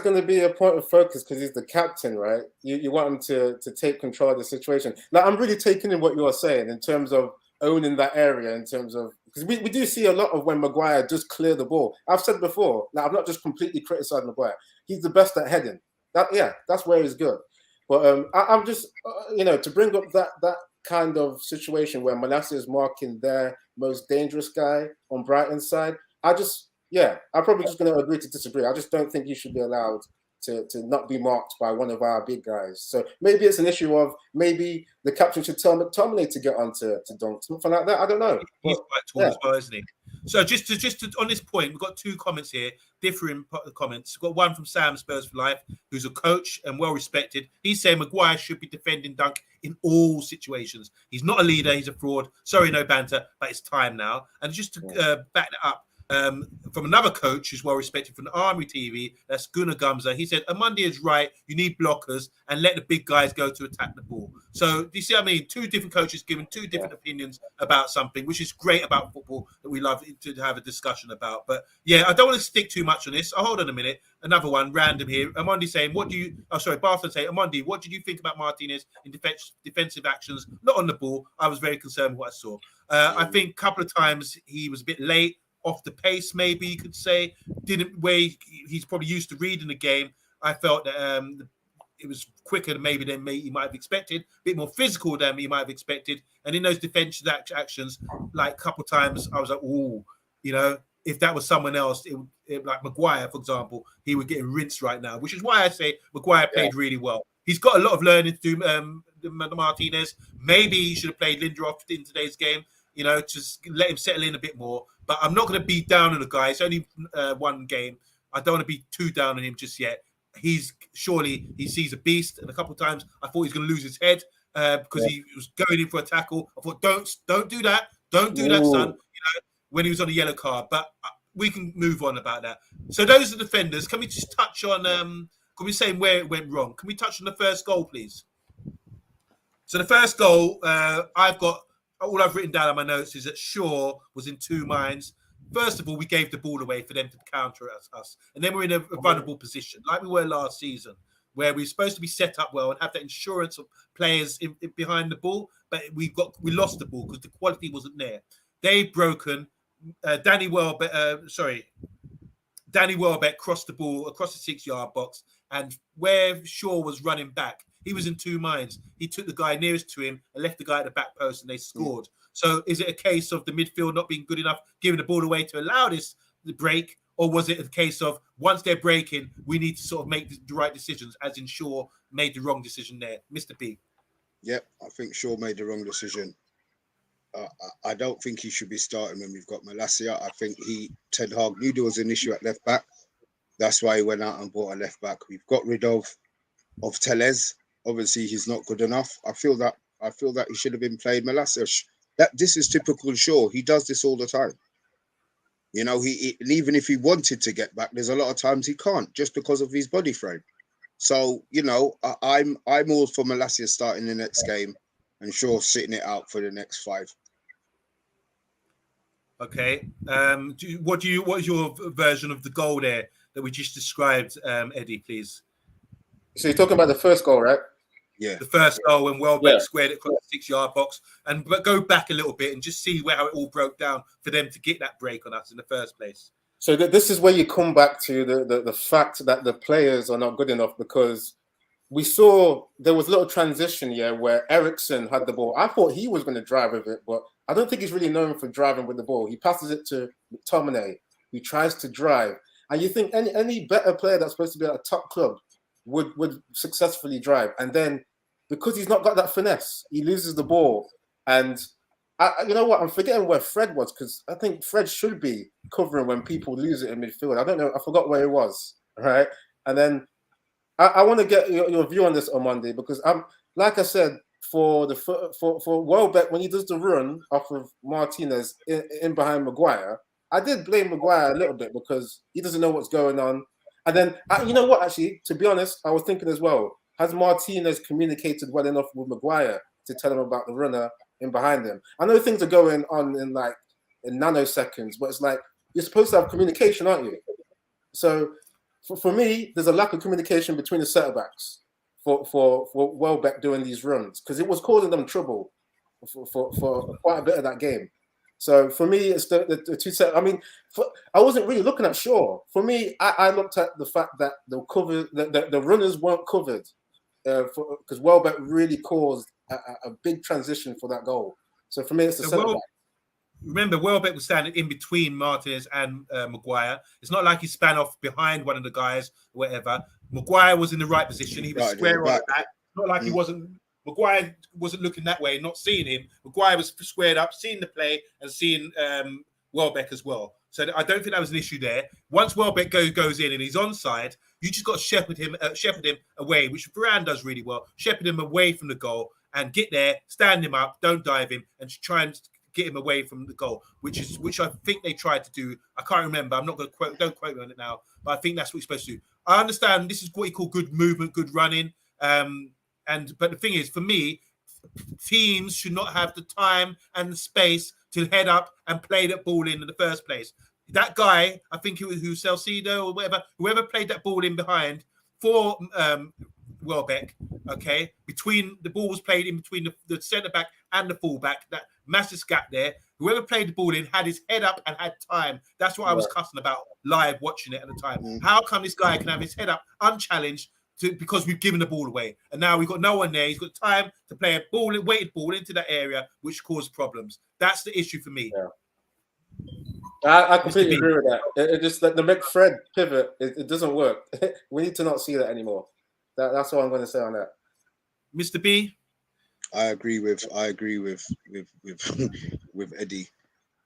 going to be a point of focus because he's the captain, right? You want him to take control of the situation. Now, I'm really taking in what you're saying in terms of owning that area, in terms of, because we do see a lot of when Maguire just clear the ball. I've said before, now I'm not just completely criticizing Maguire. He's the best at heading. That's where he's good. But I'm just, to bring up that kind of situation where Malacia is marking their most dangerous guy on Brighton's side, I'm probably just going to agree to disagree. I just don't think he should be allowed to not be marked by one of our big guys. So maybe it's an issue of maybe the captain should tell McTominay to get on to Dunk, something like that. I don't know. He's quite tall as well, isn't he? So just to on this point, we've got two comments here, differing comments. We've got one from Sam Spurs for Life, who's a coach and well respected. He's saying Maguire should be defending Dunk in all situations. He's not a leader, he's a fraud. Sorry, no banter, but it's time now. And just to back that up, from another coach who's well respected from the Army TV, that's Gunnar Gumza. He said, Omondi is right. You need blockers and let the big guys go to attack the ball. So do you see what I mean? Two different coaches giving two different opinions about something, which is great about football that we love to have a discussion about. But yeah, I don't want to stick too much on this. Oh, hold on a minute. Another one, random here. Omondi saying, Bartha saying, Omondi, what did you think about Martinez in defensive actions? Not on the ball. I was very concerned with what I saw. I think a couple of times he was a bit late, off the pace, maybe you could say, he's probably used to reading the game. I felt that it was quicker than he might have expected, a bit more physical than he might have expected. And in those defensive actions, like a couple of times, I was like, oh, if that was someone else, like Maguire, for example, he would get rinsed right now, which is why I say Maguire played really well. He's got a lot of learning to do, Martinez. Maybe he should have played Lindelof in today's game, just let him settle in a bit more. But I'm not going to be down on the guy. It's only one game. I don't want to be too down on him just yet. He sees a beast, and a couple of times I thought he was going to lose his head because he was going in for a tackle. I thought, don't do that, that, son. When he was on a yellow card. But we can move on about that. So those are the defenders. Can we just touch on? Can we say where it went wrong? Can we touch on the first goal, please? So the first goal, all I've written down on my notes is that Shaw was in two minds. First of all, we gave the ball away for them to counter us. And then we're in a vulnerable position, like we were last season, where we're supposed to be set up well and have that insurance of players behind the ball, but we lost the ball because the quality wasn't there. They've broken. Danny Welbeck crossed the ball across the 6-yard box, and where Shaw was running back, he was in two minds. He took the guy nearest to him and left the guy at the back post, and they scored. So is it a case of the midfield not being good enough, giving the ball away to allow the break, or was it a case of once they're breaking, we need to sort of make the right decisions, as in Shaw made the wrong decision there? Mr. B. Yep, I think Shaw made the wrong decision. I don't think he should be starting when we've got Malacia. I think Ten Hag knew there was an issue at left back. That's why he went out and bought a left back. We've got rid of Tellez. Obviously, he's not good enough. I feel that he should have been played Malacia. This is typical Shaw. He does this all the time. Even if he wanted to get back, there's a lot of times he can't just because of his body frame. So, I'm all for Malacia starting the next game and Shaw sitting it out for the next 5. Okay. What is your version of the goal there that we just described, Eddie, please? So you're talking about the first goal, right? Yeah. The first goal when Welbeck squared it across the 6-yard box, but go back a little bit and just see how it all broke down for them to get that break on us in the first place. So this is where you come back to the fact that the players are not good enough, because we saw there was a little transition here where Eriksen had the ball. I thought he was going to drive with it, but I don't think he's really known for driving with the ball. He passes it to McTominay, who tries to drive. And you think any better player that's supposed to be at a top club would successfully drive. And then because he's not got that finesse, he loses the ball. And you know what? I'm forgetting where Fred was, because I think Fred should be covering when people lose it in midfield. I don't know. I forgot where he was. Right. And then I want to get your view on this, Omondi, because like I said, for Welbeck, when he does the run off of Martinez in behind Maguire, I did blame Maguire a little bit because he doesn't know what's going on. And then, you know what? Actually, to be honest, I was thinking as well. Has Martinez communicated well enough with Maguire to tell him about the runner in behind him? I know things are going on in nanoseconds, but it's like you're supposed to have communication, aren't you? So for me, there's a lack of communication between the centre backs for Welbeck doing these runs, because it was causing them trouble for quite a bit of that game. So for me, it's the two set. I mean, I wasn't really looking at Shaw. For me, I looked at the fact that the runners weren't covered, because Welbeck really caused a big transition for that goal. So for me, it's the centre back. Remember, Welbeck was standing in between Martinez and Maguire. It's not like he span off behind one of the guys, or whatever. Maguire was in the right position. He was square on the back. Not like he wasn't. Maguire wasn't looking that way, not seeing him. Maguire was squared up, seeing the play and seeing Welbeck as well. So I don't think that was an issue there. Once Welbeck goes in and he's onside, you just got to shepherd him away, which Varane does really well. Shepherd him away from the goal and get there, stand him up, don't dive him, and try and get him away from the goal, which I think they tried to do. I can't remember. I'm not going to don't quote me on it now, but I think that's what you're supposed to do. I understand this is what you call good movement, good running. But the thing is, for me, teams should not have the time and the space to head up and play that ball in the first place. That guy, I think it was Salcido or whatever, whoever played that ball in behind for Welbeck, okay, between the ball was played in between the centre back and the full back, that massive gap there. Whoever played the ball in had his head up and had time. That's what I was cussing about live watching it at the time. How come this guy can have his head up unchallenged? Because we've given the ball away, and now we've got no one there. He's got time to play a weighted ball into that area, which caused problems. That's the issue for me. Yeah. I completely agree with that. It just the McFred pivot, it doesn't work. We need to not see that anymore. That's all I'm going to say on that. Mr. B, I agree with Eddie.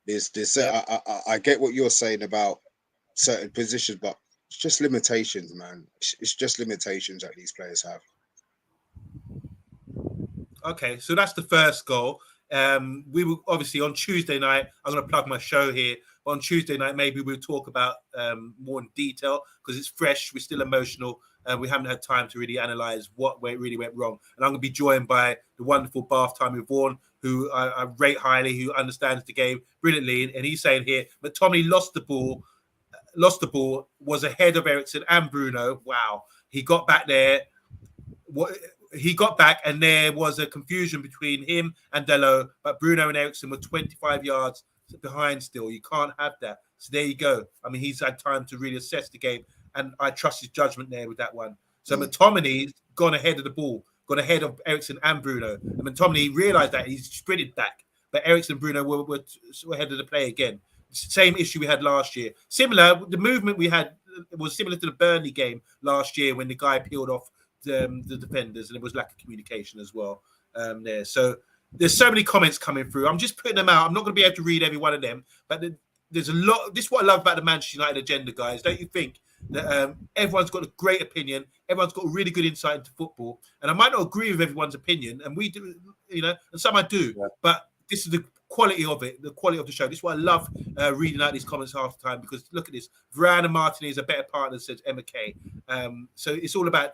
I get what you're saying about certain positions, but it's just limitations, man. It's just limitations that these players have. Okay, so that's the first goal. We will obviously on Tuesday night. I'm going to plug my show here. But on Tuesday night, maybe we'll talk about more in detail because it's fresh. We're still emotional. We haven't had time to really analyze what really went wrong. And I'm going to be joined by the wonderful Bath Time with Vaughan, who I rate highly, who understands the game brilliantly. And he's saying here, McTominay lost the ball, was ahead of Eriksen and Bruno. Wow. He got back there. He got back and there was a confusion between him and Dello, but Bruno and Eriksen were 25 yards behind still. You can't have that. So there you go. I mean, he's had time to really assess the game, and I trust his judgment there with that one. So McTominay's gone ahead of the ball, gone ahead of Eriksen and Bruno. And McTominay realised that. He's sprinted back, but Eriksen and Bruno were ahead of the play again. Same issue we had last year. Similar, the movement we had was similar to the Burnley game last year when the guy peeled off the defenders, and it was lack of communication as well there. So there's so many comments coming through. I'm just putting them out. I'm not going to be able to read every one of them, but there's a lot. This is what I love about the Manchester United agenda, guys. Don't you think that everyone's got a great opinion? Everyone's got a really good insight into football, and I might not agree with everyone's opinion, and we do, and some I do, but this is the quality of it, the quality of the show. This is why I love reading out these comments half the time, because look at this. Varane and Martinez are better partners, says Emma K. So it's all about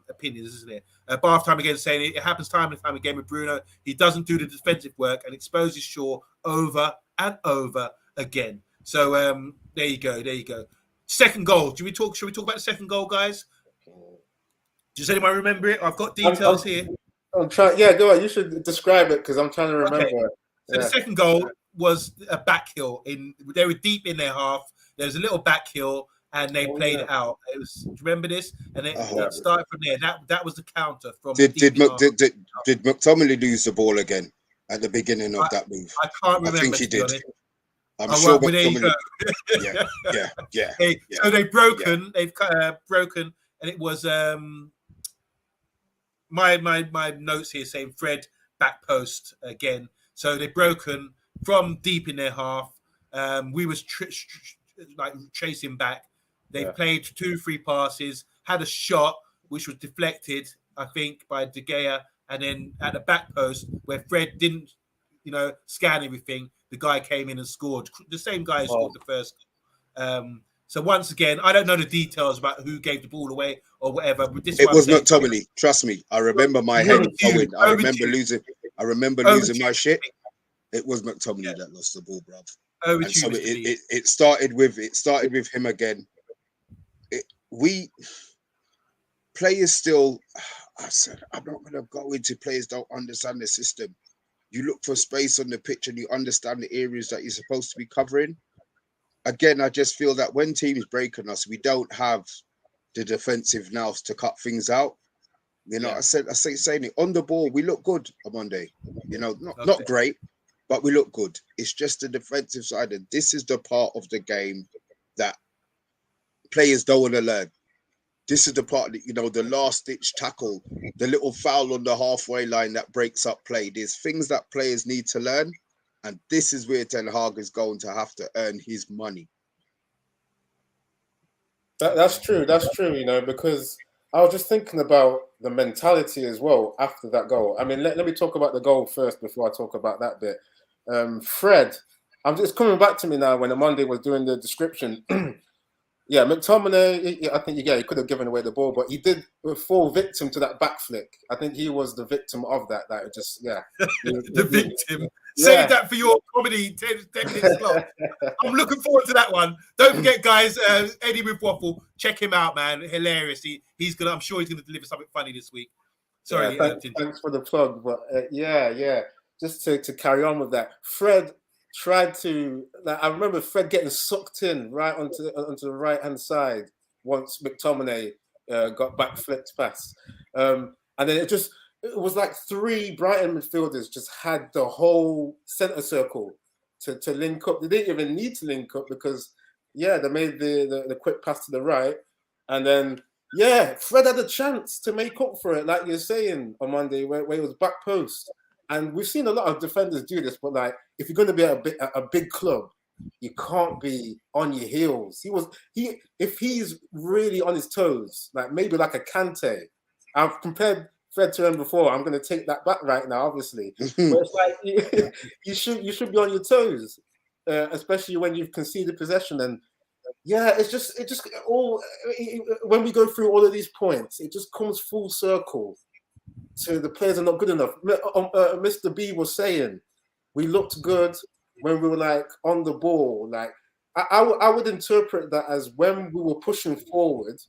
opinions, isn't it? Bath Time again saying it happens time and time again with Bruno. He doesn't do the defensive work and exposes Shaw over and over again. So there you go. Second goal. Should we talk about the second goal, guys? Does anyone remember it? I've got details here. I'm trying. Yeah, go on. You should describe it because I'm trying to remember. Okay. So the second goal was a back heel. They were deep in their half. There was a little back heel, and they played it out. It was. Do you remember this? And it started from there. That was the counter from. Did McTominay lose the ball again at the beginning of that move? I can't remember. I think he did. I'm sure. Well, there you go. yeah. So they've broken. Yeah. They've broken, and it was my notes here saying Fred back post again. So they've broken from deep in their half. We was chasing back. They played 2-3 passes, had a shot which was deflected, I think, by De Gea, and then at the back post where Fred didn't, scan everything, the guy came in and scored. The same guy who scored the first. So once again, I don't know the details about who gave the ball away or whatever. But this It was saying, McTominay. Trust me. I remember my head going. I remember losing. I remember losing my shit. It was McTominay that lost the ball, bruv. And so it started with him again. Players still. I said I'm not going to go into players don't understand the system. You look for space on the pitch and you understand the areas that you're supposed to be covering. Again, I just feel that when teams break on us, we don't have the defensive nous to cut things out. You know, I say saying it on the ball, we look good on Monday. You know, not great, but we look good. It's just the defensive side, and this is the part of the game that players don't want to learn. This is the part that, you know, the last ditch tackle, the little foul on the halfway line that breaks up play. There's things that players need to learn, and this is where Ten Hag is going to have to earn his money. That's true. That's true. You know, because I was just thinking about the mentality as well after that goal. I mean, let me talk about the goal first before I talk about that bit. Fred, I'm just coming back to me now when OMONDI was doing the description. Yeah, McTominay, I think, he could have given away the ball, but he did fall victim to that back flick. I think he was the victim of that. That just, the victim. Save that for your comedy 10 minutes long. I'm looking forward to that one. Don't forget, guys, Eddie with Waffle, check him out, man. Hilarious. I'm sure he's gonna deliver something funny this week. Sorry, thanks for the plug, but just to carry on with that, Fred tried to. I remember Fred getting sucked in right onto the right hand side once McTominay got back flipped past, and then it was like 3 Brighton midfielders just had the whole centre circle to link up. They didn't even need to link up because they made the quick pass to the right, and then Fred had a chance to make up for it, like you're saying on Monday, where it was back post. And we've seen a lot of defenders do this, but like if you're going to be at a big club, you can't be on your heels. If he's really on his toes, like maybe like a Kante. I've compared Fred to him before. I'm going to take that back right now, obviously. But it's like you should be on your toes, especially when you've conceded possession. And it just all when we go through all of these points, it just comes full circle. So the players are not good enough. Mr. B was saying we looked good when we were like on the ball. Like I would interpret that as when we were pushing forward,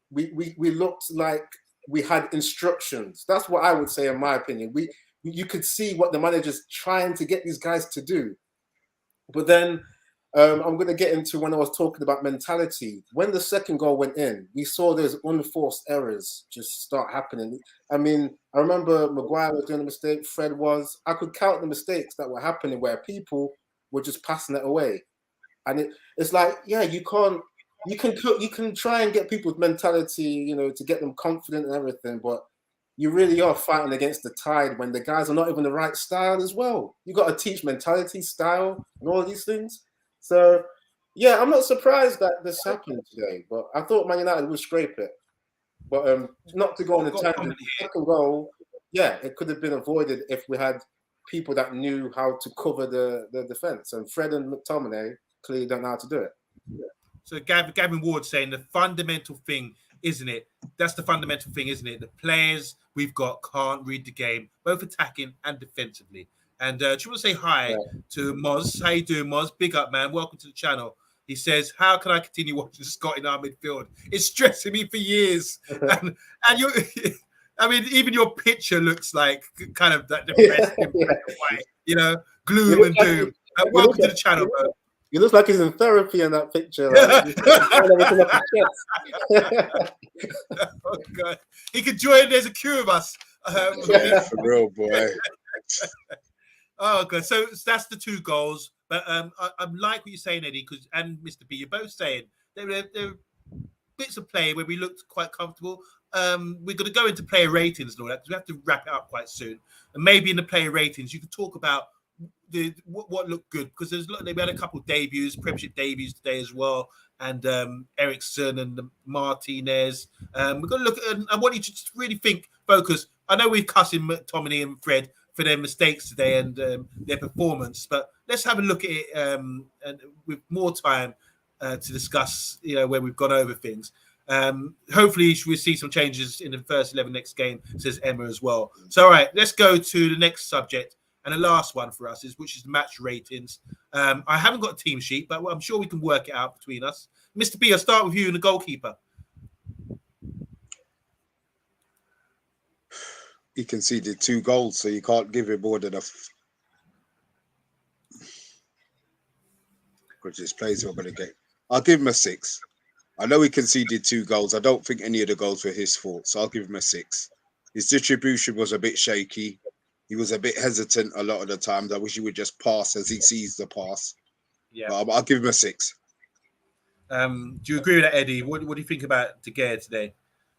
we looked like we had instructions. That's what I would say, in my opinion. You could see what the manager's trying to get these guys to do. But then I'm going to get into when I was talking about mentality. When the second goal went in, we saw those unforced errors just start happening. I mean, I remember Maguire was doing a mistake, Fred was. I could count the mistakes that were happening where people were just passing it away. And it's like, you can try and get people's mentality, you know, to get them confident and everything, but you really are fighting against the tide when the guys are not even the right style as well. You got to teach mentality, style, and all of these things. So, I'm not surprised that this happened today, but I thought Man United would scrape it. But not to go on a tangent, the second goal, it could have been avoided if we had people that knew how to cover the defence. And Fred and McTominay clearly don't know how to do it. So Gavin Ward saying the fundamental thing, isn't it? That's the fundamental thing, isn't it? The players we've got can't read the game, both attacking and defensively. And do you want to say hi to Moz? How you doing, Moz? Big up, man. Welcome to the channel. He says, how can I continue watching Scott in our midfield? It's stressing me for years. and you, I mean, even your picture looks like kind of that depressed, white, you know, gloom and doom. Welcome to the channel, bro. He looks like he's in therapy in that picture. Oh, God. He could join. There's a queue of us. For real, boy. Oh, God. So that's the 2 goals. But I like what you're saying, Eddie, and Mr. B, you're both saying there were bits of play where we looked quite comfortable. We're going to go into player ratings and all that because we have to wrap it up quite soon. And maybe in the player ratings, you could talk about what looked good, because we had a couple of debuts, Premiership debuts today as well, and Ericsson and Martinez. We're going to look at, I want you to just really focus. I know we're cussing McTominay and Fred for their mistakes today and their performance, but let's have a look at it and with more time. to discuss, where we've gone over things. Hopefully we'll see some changes in the first 11 next game, says Emma as well. So, all right, let's go to the next subject. And the last one for us which is match ratings. I haven't got a team sheet, but I'm sure we can work it out between us. Mr. B, I'll start with you and the goalkeeper. He conceded 2 goals, so you can't give him more than because his plays are going to get. I'll give him a 6. I know he conceded 2 goals. I don't think any of the goals were his fault, so I'll give him a 6. His distribution was a bit shaky. He was a bit hesitant a lot of the times. I wish he would just pass as he sees the pass. Yeah, but I'll give him a 6. Do you agree with that, Eddie? What do you think about De Gea today?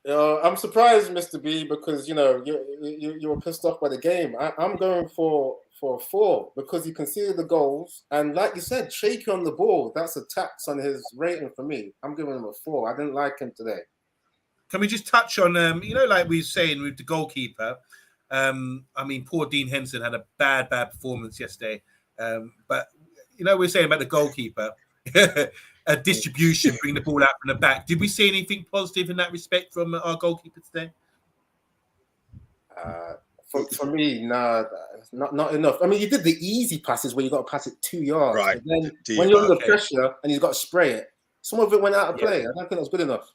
I'm surprised, Mr. B, because you were pissed off by the game. I'm going for a 4 because he conceded the goals, and like you said, shaky on the ball. That's a tax on his rating for me. I'm giving him a 4. I didn't like him today. Can we just touch on like we were saying with the goalkeeper? I mean, poor Dean Henson had a bad performance yesterday. But we're saying about the goalkeeper, a distribution, bring the ball out from the back. Did we see anything positive in that respect from our goalkeeper today? For me, nah, not enough. I mean, you did the easy passes where you got to pass it 2 yards. Right. But then when you're under pressure and you've got to spray it, some of it went out of play. I don't think that was good enough.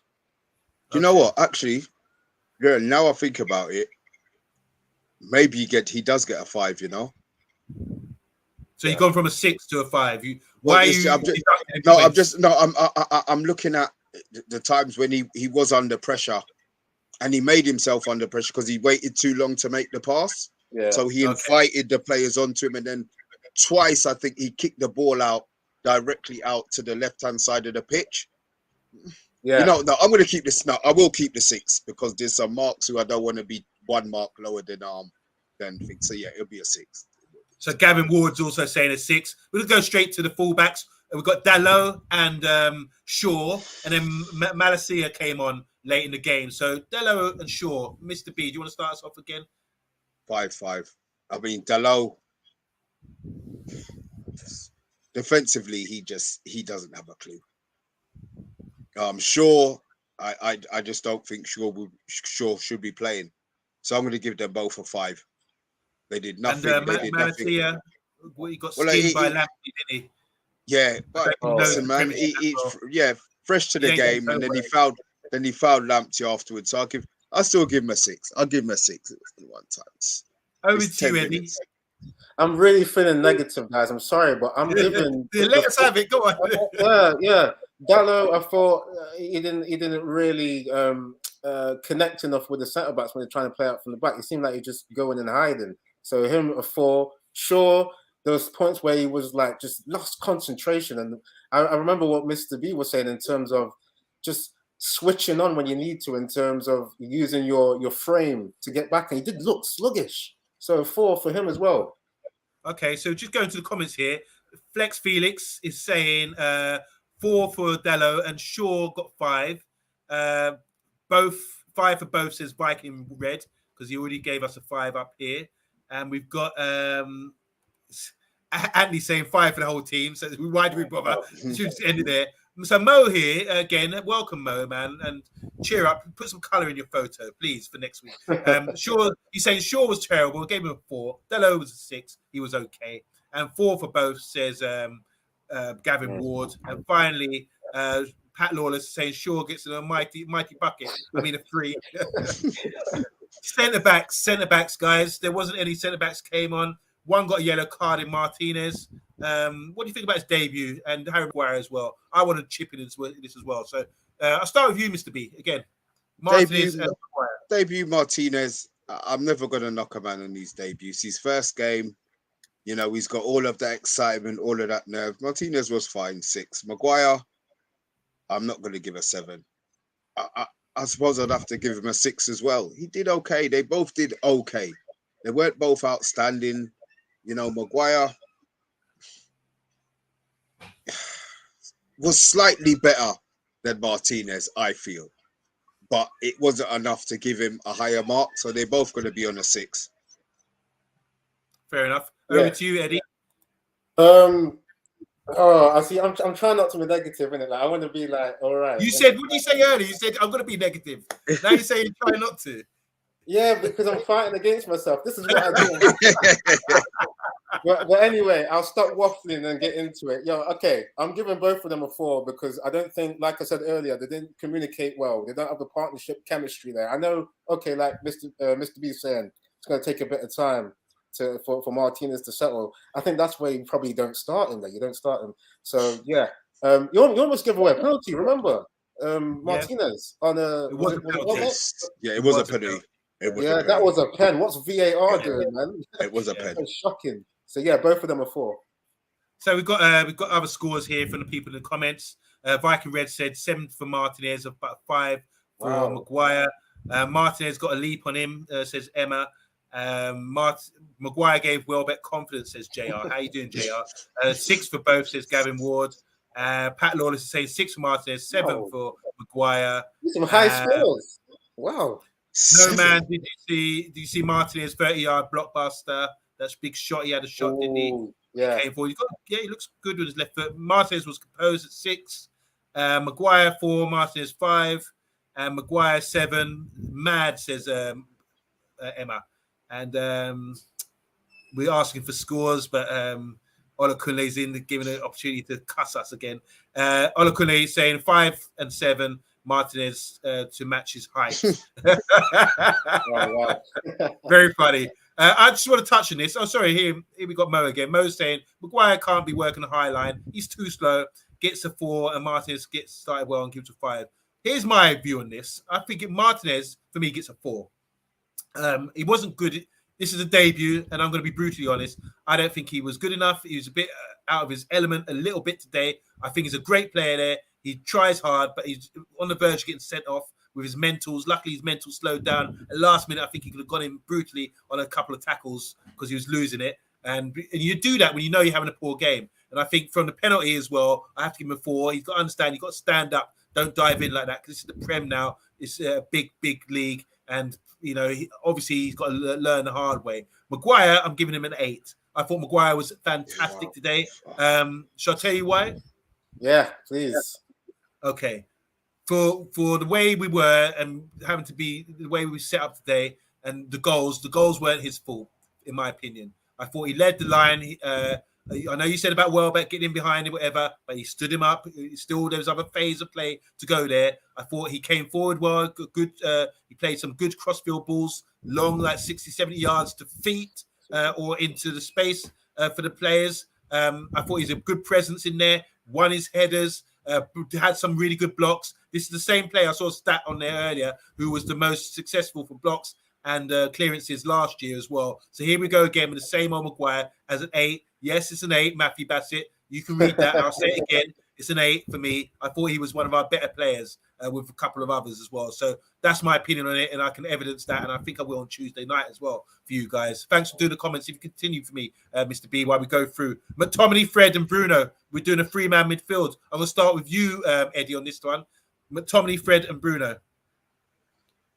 Do you know what? Actually, yeah, now I think about it, maybe he does get a 5, So you've gone from a 6 to a 5. I'm looking at the times when he was under pressure, and he made himself under pressure because he waited too long to make the pass. Yeah. So he invited the players onto him, and then twice I think he kicked the ball out directly out to the left-hand side of the pitch. Yeah. No, I'm going to keep this. No, I will keep the 6 because there's some marks who I don't want to be 1 mark lower than things. So yeah, it'll be a 6. So Gavin Ward's also saying a 6. We'll go straight to the fullbacks. We've got Dalot and Shaw, and then Malacia came on late in the game. So Dalot and Shaw. Mr. B, do you want to start us off again? 5-5. I mean, Dalot, defensively, he doesn't have a clue. Shaw, I just don't think Shaw should be playing. So I'm going to give them both a 5. They did nothing. And Malacia, he got skinned by Lamptey, didn't he? Yeah, but listen, man, he's fresh to the game, and then he fouled Lamptey afterwards. So I'll still give him a 6. I'll give him a 6. It was 1 time. Over to you, Eddie. I'm really feeling negative, guys. I'm sorry, but I'm giving. Let us have it. Go on. Yeah. Dalot, I thought he didn't really connect enough with the centre backs when they're trying to play out from the back. It seemed like he just going and hiding. So him a 4. Sure, there was points where he was like just lost concentration, and I remember what Mr. B was saying in terms of just switching on when you need to, in terms of using your frame to get back, and he did look sluggish. So a 4 for him as well. Okay, so just going to the comments here. Flex Felix is saying 4 for Dalot, and Shaw got 5. Both 5 for both, says Viking Red, because he already gave us a 5 up here. And we've got Anthony saying 5 for the whole team. So why do we bother? Should end it there. So Mo here again. Welcome, Mo, man, and cheer up. Put some colour in your photo, please, for next week. Shaw, he's saying Shaw was terrible. I gave him a 4. Dalot was a 6. He was okay. And 4 for both, says Gavin Ward. And finally, Pat Lawless saying Shaw gets a mighty bucket. I mean, a 3. Centre backs, guys. There wasn't any centre backs came on. One got a yellow card in Martinez. What do you think about his debut and Harry Maguire as well? I want to chip in this as well. So I'll start with you, Mr. B. Again, Martinez and Maguire. Debut Martinez. I'm never going to knock a man on his debuts. His first game, he's got all of that excitement, all of that nerve. Martinez was fine, 6. Maguire, I'm not going to give a 7. I suppose I'd have to give him a 6 as well. He did okay. They both did okay. They weren't both outstanding. Maguire was slightly better than Martinez, I feel. But it wasn't enough to give him a higher mark. So they're both going to be on a 6. Fair enough. Over to you, Eddie. Oh, I see. I'm trying not to be negative, innit? Like I want to be like, all right. You said, what did you say earlier? You said, I'm going to be negative. Now you say you're trying not to. Yeah, because I'm fighting against myself. This is what I do. But anyway, I'll stop waffling and get into it. Yo, okay, I'm giving both of them a 4 because I don't think, like I said earlier, they didn't communicate well. They don't have the partnership chemistry there. I know, okay, like Mr. B saying, it's going to take a bit of time for Martinez to settle. I think that's where you probably don't start him there. You don't start him. So, yeah. You almost give away a penalty, remember? Martinez on a... It was a penalty. Yeah, it was a penalty. Yeah, that was a pen. What's VAR doing, man? It was a pen. It's shocking. So yeah, both of them are 4. So we've got other scores here from the people in the comments. Viking Red said 7 for Martinez, about 5 for Maguire. Martinez got a leap on him, says Emma. Maguire gave Welbeck confidence, says JR. How you doing, JR? 6 for both, says Gavin Ward. Pat Lawless is saying 6 for Martinez, 7 for Maguire. Some high scores. Wow. No man, did you see Martinez 30-yard blockbuster? That's big shot. He had a shot, didn't he? Yeah. He looks good with his left foot. Martinez was composed at 6. Maguire 4, Martinez 5, and Maguire 7. Mad, says Emma. And we're asking for scores, but Olakunle's in, giving an opportunity to cuss us again. Olakunle saying 5 and 7. Martinez to match his height. Wow. Very funny. I just want to touch on this. Oh, sorry. Here we got Mo again. Mo's saying Maguire can't be working the high line. He's too slow. Gets a 4, and Martinez gets started well and gives a 5. Here's my view on this. I think Martinez, for me, gets a 4. He wasn't good. This is a debut, and I'm going to be brutally honest. I don't think he was good enough. He was a bit out of his element a little bit today. I think he's a great player there. He tries hard, but he's on the verge of getting sent off with his mentals. Luckily, his mental slowed down. At last minute, I think he could have gone in brutally on a couple of tackles because he was losing it. And you do that when you know you're having a poor game. And I think from the penalty as well, I have to give him a 4. He's got to understand, you've got to stand up. Don't dive in like that because this is the Prem now. It's a big league. And, you know, obviously he's got to learn the hard way. Maguire, I'm giving him an 8. I thought Maguire was fantastic today. Shall I tell you why? Yeah, please. Okay. For the way we were and having to be the way we set up today and the goals weren't his fault, in my opinion. I thought he led the line. I know you said about Welbeck getting in behind him, whatever, but he stood him up. Still, there was other phase of play to go there. I thought he came forward well. Good. He played some good crossfield balls, long, like 60, 70 yards to feet or into the space for the players. I thought he's a good presence in there. Won his headers. Had some really good blocks. This is the same player. I saw a stat on there earlier who was the most successful for blocks and clearances last year as well. So here we go again with the same old Maguire as an 8. Yes, it's an 8, Matthew Bassett. You can read that. I'll say it again. It's an 8 for me. I thought he was one of our better players with a couple of others as well. So that's my opinion on it, and I can evidence that, and I think I will on Tuesday night as well for you guys. Thanks for doing the comments. If you continue for me, Mr. B, while we go through. McTominay, Fred, and Bruno. We're doing a 3-man midfield. I'm going to start with you, Eddie, on this one. McTominay, Fred, and Bruno.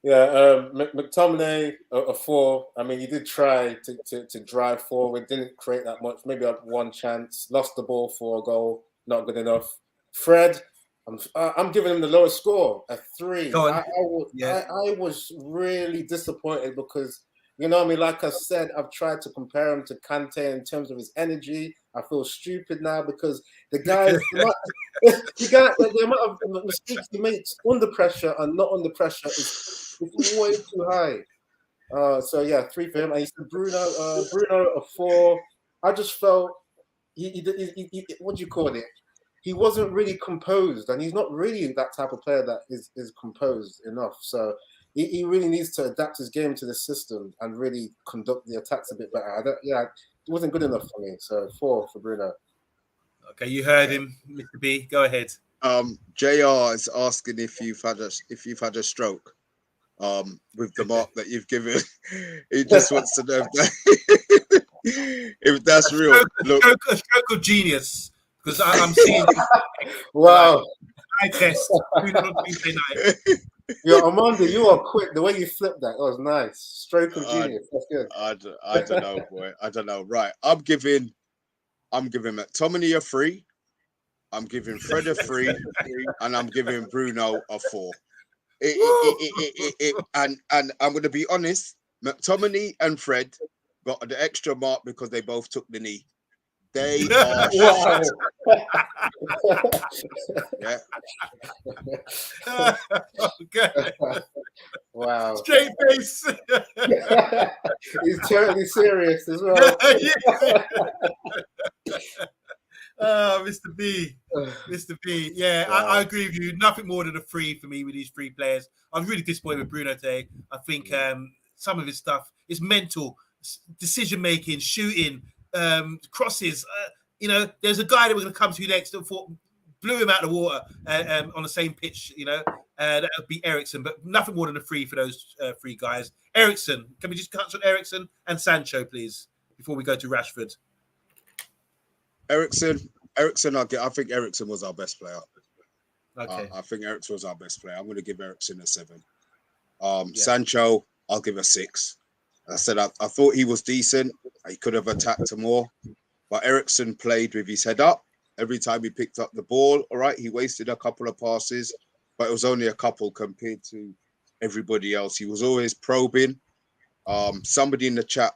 Yeah, McTominay a 4. I mean, he did try to drive forward, didn't create that much. Maybe had one chance, lost the ball for a goal, not good enough. Fred, I'm giving him the lowest score, a 3. I was really disappointed because, you know what I mean, like I said, I've tried to compare him to Kante in terms of his energy. I feel stupid now because the guy, the amount of mistakes he makes under pressure and not under pressure is way too high. So yeah, 3 for him. And he said Bruno a 4. I just felt he what do you call it? He wasn't really composed, and he's not really that type of player that is composed enough. So he really needs to adapt his game to the system and really conduct the attacks a bit better. It wasn't good enough for me. So 4 for Bruno. Okay, you heard him, Mr. B. Go ahead. JR is asking if you've had a stroke. With the mark that you've given, he just wants to know if that's real. A stroke of genius, because I'm seeing. Wow. Eye test. Tuesday night. Yo, OMONDI, you are quick. The way you flipped that was nice. Stroke of genius. That's good. I don't know, boy. I don't know. Right. I'm giving McTominay a 3. I'm giving Fred a 3, and I'm giving Bruno a 4. And I'm going to be honest, McTominay and Fred got the extra mark because they both took the knee. They are Wow. yeah. Okay. Wow. Straight face. He's totally serious as well. Oh, Mr. B. Mr. B. Yeah, Wow. I agree with you. Nothing more than a 3 for me with these 3 players. I'm really disappointed with Bruno today. I think some of his stuff is mental, decision making, shooting, crosses. You know, there's a guy that we're going to come to next that blew him out of the water on the same pitch. You know, that would be Eriksen, but nothing more than a 3 for those 3 guys. Eriksen, can we just touch on Eriksen and Sancho, please, before we go to Rashford? Eriksen, I think Eriksen was our best player. Okay. I think Eriksen was our best player. I'm going to give Eriksen a 7. Sancho, I'll give a 6. I said I thought he was decent. He could have attacked more, but Eriksen played with his head up. Every time he picked up the ball, all right, he wasted a couple of passes, but it was only a couple compared to everybody else. He was always probing. Somebody in the chat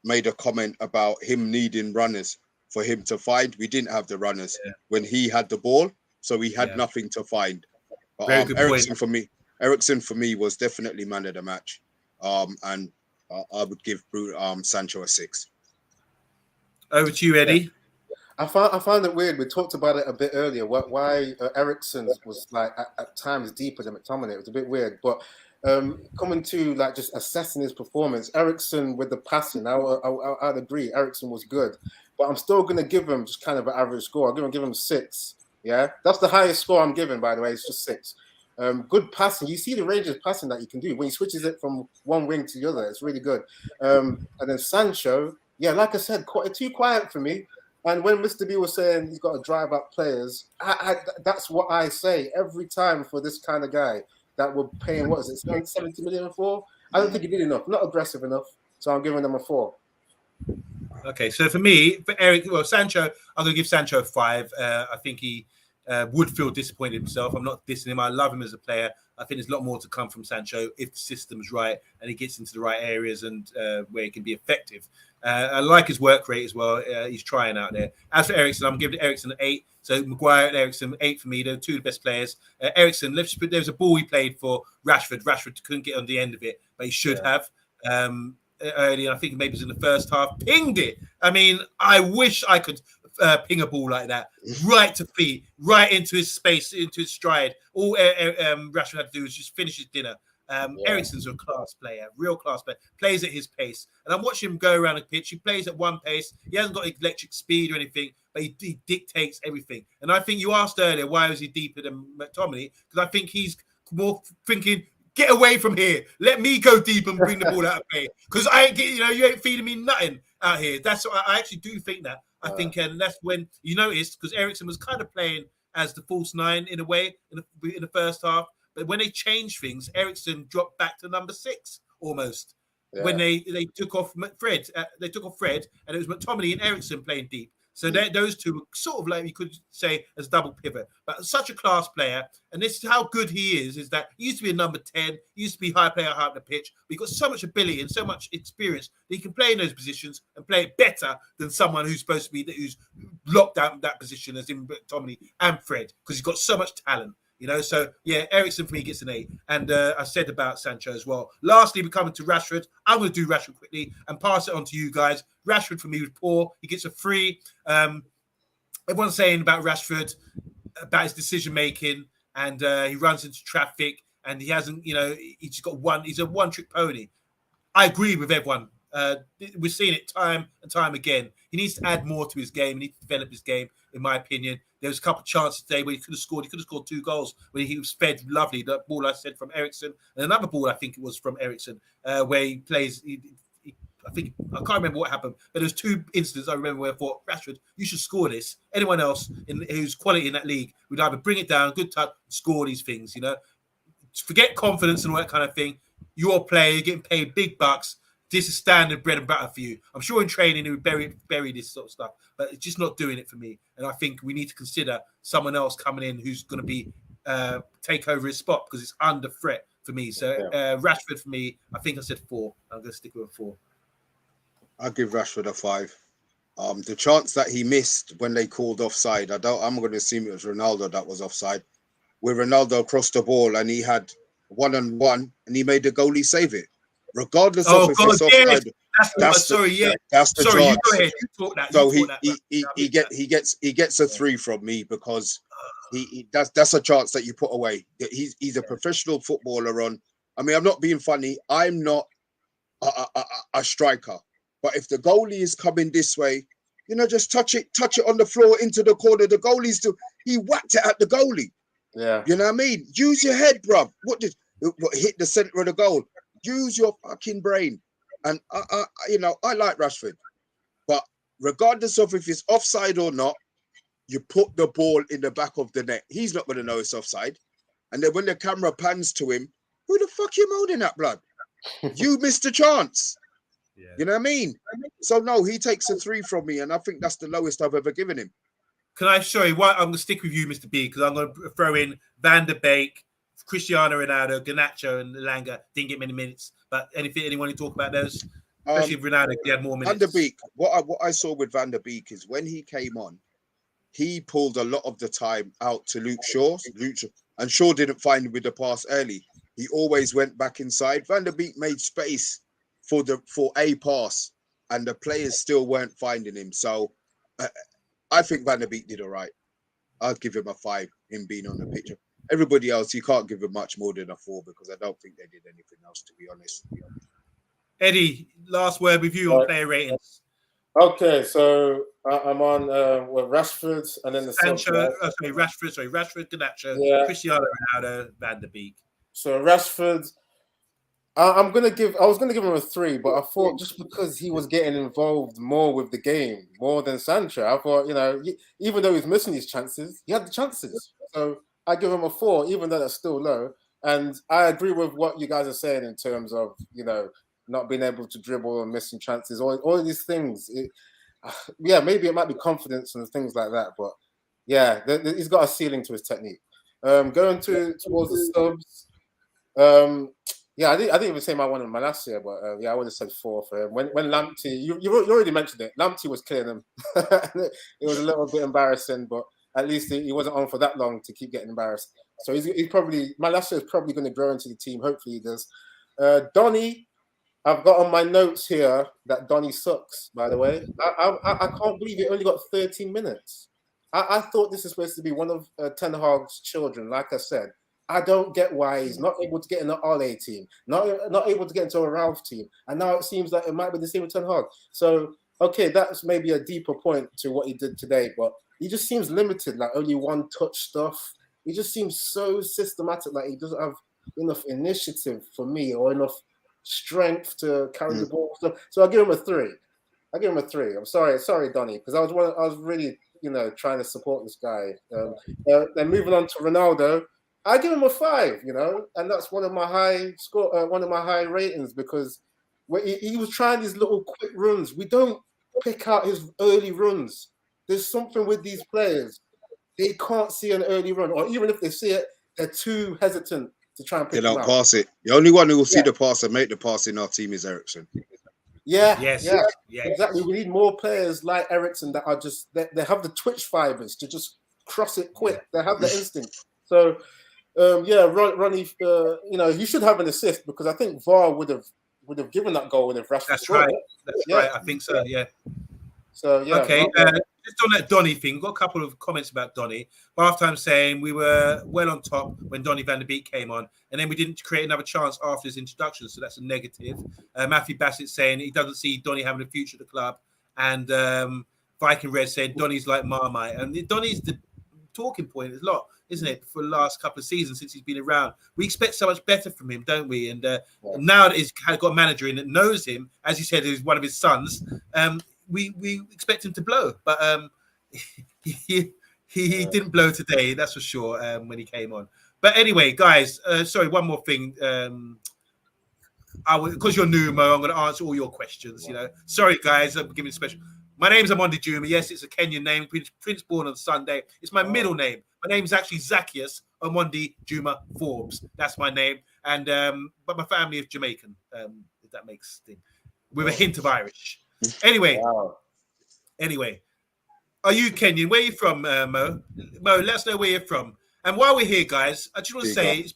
made a comment about him needing runners for him to find. We didn't have the runners when he had the ball, so he had nothing to find. But Eriksen for me was definitely man of the match. And I would give Sancho a 6. Over to you, Eddie. I found it weird. We talked about it a bit earlier. Why Eriksen was like at times deeper than McTominay. It was a bit weird. But coming to like just assessing his performance, Eriksen with the passing, I'd agree. Eriksen was good, but I'm still going to give him just kind of an average score. I'm going to give him 6. Yeah, that's the highest score I'm giving. By the way, it's just 6. Good passing. You see the range of passing that he can do when he switches it from one wing to the other. It's really good. And then Sancho, yeah, like I said, too quiet for me. And when Mr. B was saying he's got to drive up players, that's what I say every time for this kind of guy that we're paying, what is it, 70 million for? I don't think he did enough, not aggressive enough. So I'm giving them a 4. Okay, so for me, Sancho, I'm going to give Sancho a 5. I think he would feel disappointed himself. I'm not dissing him. I love him as a player. I think there's a lot more to come from Sancho if the system's right and he gets into the right areas and where he can be effective. I like his work rate as well. He's trying out there. As for Eriksen, I'm giving Eriksen an 8. So Maguire and Eriksen, 8 for me. They're 2 of the best players. Eriksen, there was a ball he played for Rashford. Rashford couldn't get on the end of it, but he should have. Early, I think maybe it was in the first half, pinged it. I mean, I wish I could ping a ball like that, right to feet, right into his space, into his stride. All Rashford had to do was just finish his dinner. Eriksen's a class player, real class player, plays at his pace. And I'm watching him go around the pitch. He plays at one pace. He hasn't got electric speed or anything, but he dictates everything. And I think you asked earlier, why was he deeper than McTominay? Because I think he's more thinking, get away from here. Let me go deep and bring the ball out of play. Because I ain't getting, you ain't feeding me nothing out here. That's what I actually do think that. I think, and that's when you noticed, because Eriksen was kind of playing as the false 9 in a way in the first half. But when they changed things, Eriksen dropped back to number 6 almost. Yeah. When they took off Fred, and it was McTominay and Eriksen playing deep. So those two were sort of like, you could say, as double pivot. But such a class player, and this is how good he is that he used to be a number 10, he used to be high player high up the pitch, but he got so much ability and so much experience that he can play in those positions and play it better than someone who's supposed to be, who's locked out in that position as in McTominay and Fred, because he's got so much talent. So yeah, Eriksen for me gets an 8. And I said about Sancho as well. Lastly, we're coming to Rashford. I'm going to do Rashford quickly and pass it on to you guys. Rashford for me was poor. He gets a 3. Everyone's saying about Rashford, about his decision making, and he runs into traffic, and he hasn't, he's just got one. He's a one-trick pony. I agree with everyone. We've seen it time and time again. He needs to add more to his game. He needs to develop his game, in my opinion. There was a couple of chances today where he could have scored. He could have scored 2 goals when he was fed lovely. That ball I said from Eriksen, and another ball I think it was from Eriksen, where he plays. I can't remember what happened, but there was 2 instances I remember where I thought, Rashford, you should score this. Anyone else who's quality in that league would either bring it down, good touch, score these things. Forget confidence and all that kind of thing. You're a player, you're getting paid big bucks. this is standard bread and butter for you. I'm sure in training he would bury this sort of stuff, but it's just not doing it for me. And I think we need to consider someone else coming in who's going to be take over his spot because it's under threat for me. So Rashford for me, I think I said 4. I'm going to stick with a 4. I'll give Rashford a 5. The chance that he missed when they called offside, I'm going to assume it was Ronaldo that was offside. Where Ronaldo crossed the ball and he had 1-on-1 and he made the goalie save it. Regardless of if it's offside, that's the Sorry, chance. you go ahead. You talk that. So he gets a 3 from me because that's a chance that you put away. He's a professional footballer on. I mean, I'm not being funny. I'm not a striker, but if the goalie is coming this way, just touch it on the floor into the corner. The goalie's he whacked it at the goalie. Yeah, you know what I mean. Use your head, bruv. What hit the center of the goal? Use your fucking brain. And I like Rashford, but regardless of if it's offside or not, you put the ball in the back of the net. He's not going to know it's offside. And then when the camera pans to him, who the fuck you moaning at, blood? You missed a chance. Yeah. You know what I mean? So no, he takes a 3 from me, and I think that's the lowest I've ever given him. Can I show you why I'm going to stick with you, Mr. B, because I'm going to throw in Van der Beek, Cristiano Ronaldo, Garnacho, and Langa. Didn't get many minutes, but anyone to talk about those? Especially if Ronaldo, he had more minutes. Van der Beek, what I saw with Van der Beek is when he came on, he pulled a lot of the time out to Luke Shaw, and Shaw didn't find him with the pass early. He always went back inside. Van der Beek made space for a pass, and the players still weren't finding him. So I think Van der Beek did all right. I'd give him a 5, him being on the picture. Everybody else, you can't give him much more than a 4 because I don't think they did anything else, to be honest. Eddie, last word with you on player ratings. Okay, so I'm on Rashford and then the Sancho. Rashford, Garnacho, Cristiano Ronaldo, Van der Beek. So Rashford, I was gonna give him a 3, but I thought just because he was getting involved more with the game, more than Sancho, I thought, even though he's missing his chances, he had the chances. So I give him a 4, even though that's still low. And I agree with what you guys are saying in terms of, not being able to dribble and missing chances, all these things. Maybe it might be confidence and things like that, but he's got a ceiling to his technique. Going towards the subs, I didn't even say my one in my last year, but I would have said 4 for him. When Lamptey, you already mentioned it, Lamptey was killing him. It was a little bit embarrassing, but at least he wasn't on for that long to keep getting embarrassed. So he's probably, my last year is probably going to grow into the team. Hopefully he does. Donny, I've got on my notes here that Donny sucks, by the way. I can't believe he only got 13 minutes. I thought this is supposed to be one of Ten Hag's children, like I said. I don't get why he's not able to get in the Ole team, not able to get into a Ralph team. And now it seems like it might be the same with Ten Hag. So, okay, that's maybe a deeper point to what he did today, but he just seems limited, like only one touch stuff. He just seems so systematic, like he doesn't have enough initiative for me or enough strength to carry the ball. So I'll give him a 3. I'm sorry, Donny, because I was really, trying to support this guy. Then moving on to Ronaldo, I give him a 5, and that's one of my high ratings because he was trying these little quick runs. We don't pick out his early runs. There's something with these players. They can't see an early run, or even if they see it, they're too hesitant to try and pick it out. They don't pass it. The only one who will see the pass and make the pass in our team is Eriksen. Yes, exactly. We need more players like Eriksen that are just they have the twitch fibers to just cross it quick. They have the instinct. So, Ronnie, he should have an assist because I think VAR would have given that goal if Rashford. That's right. Right. I think so. Yeah. So okay. Just on that Donny thing, got a couple of comments about Donny. Halftime saying we were well on top when Donny van der Beek came on, and then we didn't create another chance after his introduction, so that's a negative. Matthew Bassett saying he doesn't see Donny having a future at the club, and Viking Red said Donny's like Marmite, and Donny's the talking point a lot, isn't it, for the last couple of seasons since he's been around. We expect so much better from him, don't we? And now that he's got a manager in that knows him, as you said, is one of his sons. We expect him to blow, but he didn't blow today, that's for sure, when he came on. But anyway, guys, sorry, one more thing. because you're new, Mo, I'm going to answer all your questions. You know, sorry guys, I'm giving special. My name's OMONDI Juma. Yes, it's a Kenyan name. Prince born on Sunday. It's my middle name. My name's actually Zacchaeus OMONDI Juma Forbes. That's my name. And but my family is Jamaican. If that makes thing, with a hint of Irish. Anyway, anyway, are you Kenyan? Where are you from, Mo? Mo, let us know where you're from. And while we're here, guys, I just want to say it's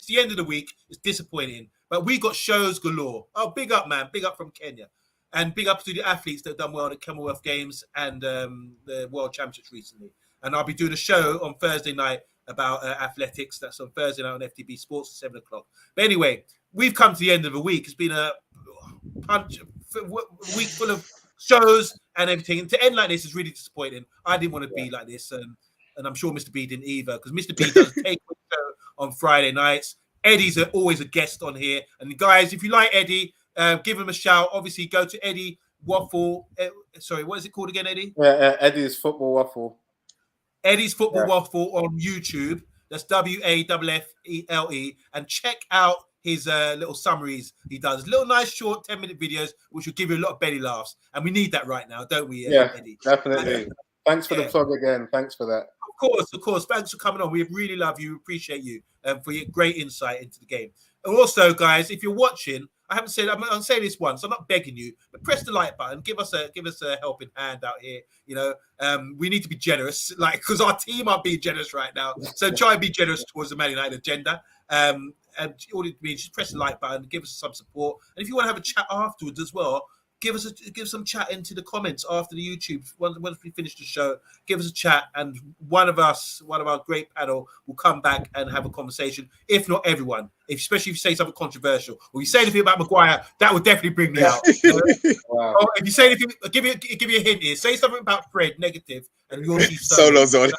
the end of the week. It's disappointing, but we got shows galore. Oh, big up, man! Big up from Kenya. And big up to the athletes that have done well at the Commonwealth Games and the World Championships recently. And I'll be doing a show on Thursday night about athletics. That's on Thursday night on FTB Sports at 7 o'clock. But anyway, we've come to the end of the week. It's been a week full of shows and everything. And to end like this is really disappointing. I didn't want to be like this. And I'm sure Mr. B didn't either, because Mr. B does take a show on Friday nights. Eddie's always a guest on here. And guys, if you like Eddie, give him a shout. Obviously, go to Eddie Waffle. Sorry, what is it called again, Eddie? Eddie's Football Waffle. Eddie's Football Waffle on YouTube. That's WAFFELE. And check out his little summaries he does. Little nice short 10-minute videos, which will give you a lot of belly laughs. And we need that right now, don't we, Eddie? Definitely. Thanks for the plug again. Thanks for that. Of course. Thanks for coming on. We really love you. Appreciate you for your great insight into the game. And also, guys, if you're watching, I'm saying this once. I'm not begging you, but press the like button. Give us a helping hand out here. You know, we need to be generous, because our team aren't being generous right now. So try and be generous towards the Man United agenda. And all it means, just press the like button, give us some support. And if you want to have a chat afterwards as well, give some chat into the comments after the YouTube. Once we finish the show, give us a chat, and one of our great panel will come back and have a conversation. If not everyone, especially if you say something controversial or you say anything about Maguire, that will definitely bring me out. Wow. Or if you say anything, give you a hint here. Say something about Fred negative, and you'll see Solo's on.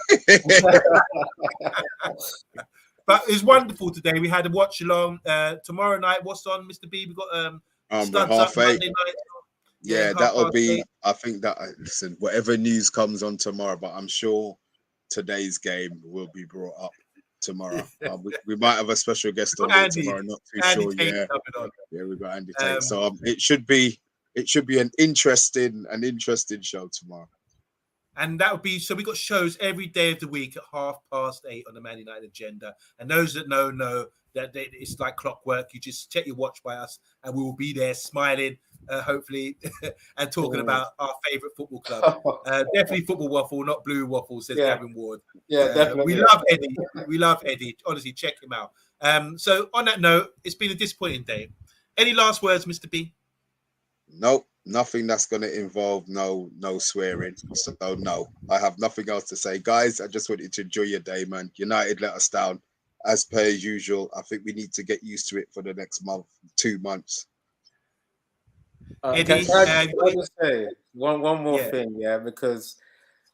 But it's wonderful today. We had a watch along. Tomorrow night, what's on, Mr. B? We got Studs up Monday night. Yeah, that'll be. I think that listen, whatever news comes on tomorrow, but I'm sure today's game will be brought up tomorrow. We might have a special guest on tomorrow. Not too sure. Yeah, we've got Andy Tate. So it should be an interesting show tomorrow. And that would be, so we got shows every day of the week at 8:30 on the Man United agenda. And those that know that it's like clockwork. You just check your watch by us, and we will be there smiling, hopefully, and talking about our favourite football club. Definitely Football Waffle, not Blue Waffle, says Gavin Ward. Yeah, definitely. We love Eddie. We love Eddie. Honestly, check him out. So on that note, it's been a disappointing day. Any last words, Mr. B? Nope. Nothing that's going to involve no swearing. So no, I have nothing else to say. Guys, I just want you to enjoy your day, man. United let us down as per usual. I think we need to get used to it for the next 2 months. Eddie, can I just say one more thing, because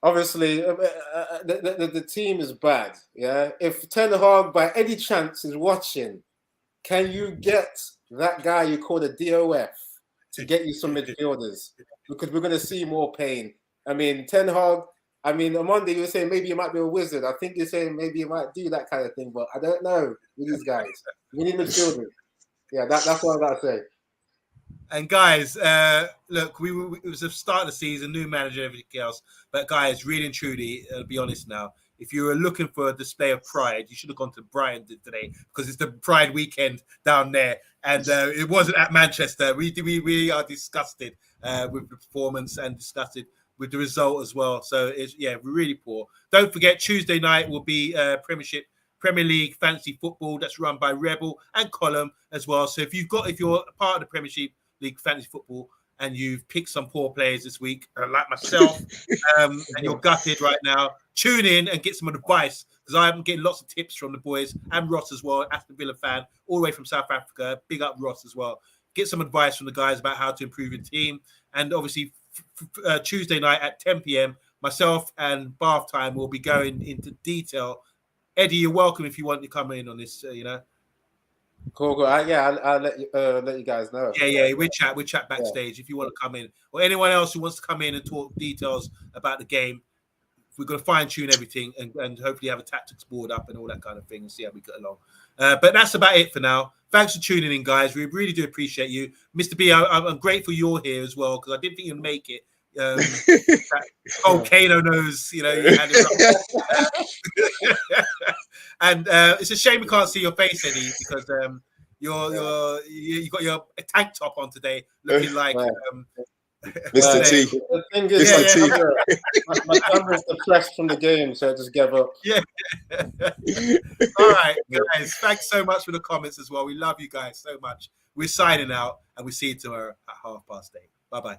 obviously the team is bad. Yeah, if Ten Hag by any chance is watching, can you get that guy you call the DOF to get you some midfielders? Because we're going to see more pain. I mean, Ten Hag, on Monday you were saying maybe you might be a wizard. I think you're saying maybe you might do that kind of thing, but I don't know with these guys. We need midfielders. Yeah, that's what I got to say. And guys, look, it was the start of the season, new manager, everything else. But guys, really and truly, I'll be honest now, if you were looking for a display of pride, you should have gone to Brighton today, because it's the Pride weekend down there, and it wasn't at Manchester. We are disgusted with the performance and disgusted with the result as well. So we're really poor. Don't forget, Tuesday night will be Premier League fantasy football that's run by Rebel and Column as well. So if you're part of the Premiership League fantasy football and you've picked some poor players this week, like myself, and you're gutted right now, tune in and get some advice, because I'm getting lots of tips from the boys, and Ross as well, Aston Villa fan, all the way from South Africa. Big up Ross as well. Get some advice from the guys about how to improve your team. And obviously, Tuesday night at 10 p.m, myself and Bath Time will be going into detail. Eddie, you're welcome if you want to come in on this, Cool. I'll let you guys know. Yeah. We chat backstage if you want to come in, or anyone else who wants to come in and talk details about the game. We're going to fine tune everything and hopefully have a tactics board up and all that kind of thing and see how we get along. But that's about it for now. thanks for tuning in, guys. We really do appreciate you. Mr. B, I'm grateful you're here as well, because I didn't think you'd make it. Volcano knows, you had it. And it's a shame we can't see your face, Eddie, because you got your tank top on today, looking like Mr. T. The thing is, my camera's depressed from the game, so I just gave up. Yeah. All right, guys. Thanks so much for the comments as well. We love you guys so much. We're signing out, and we'll see you tomorrow at 8:30. Bye-bye.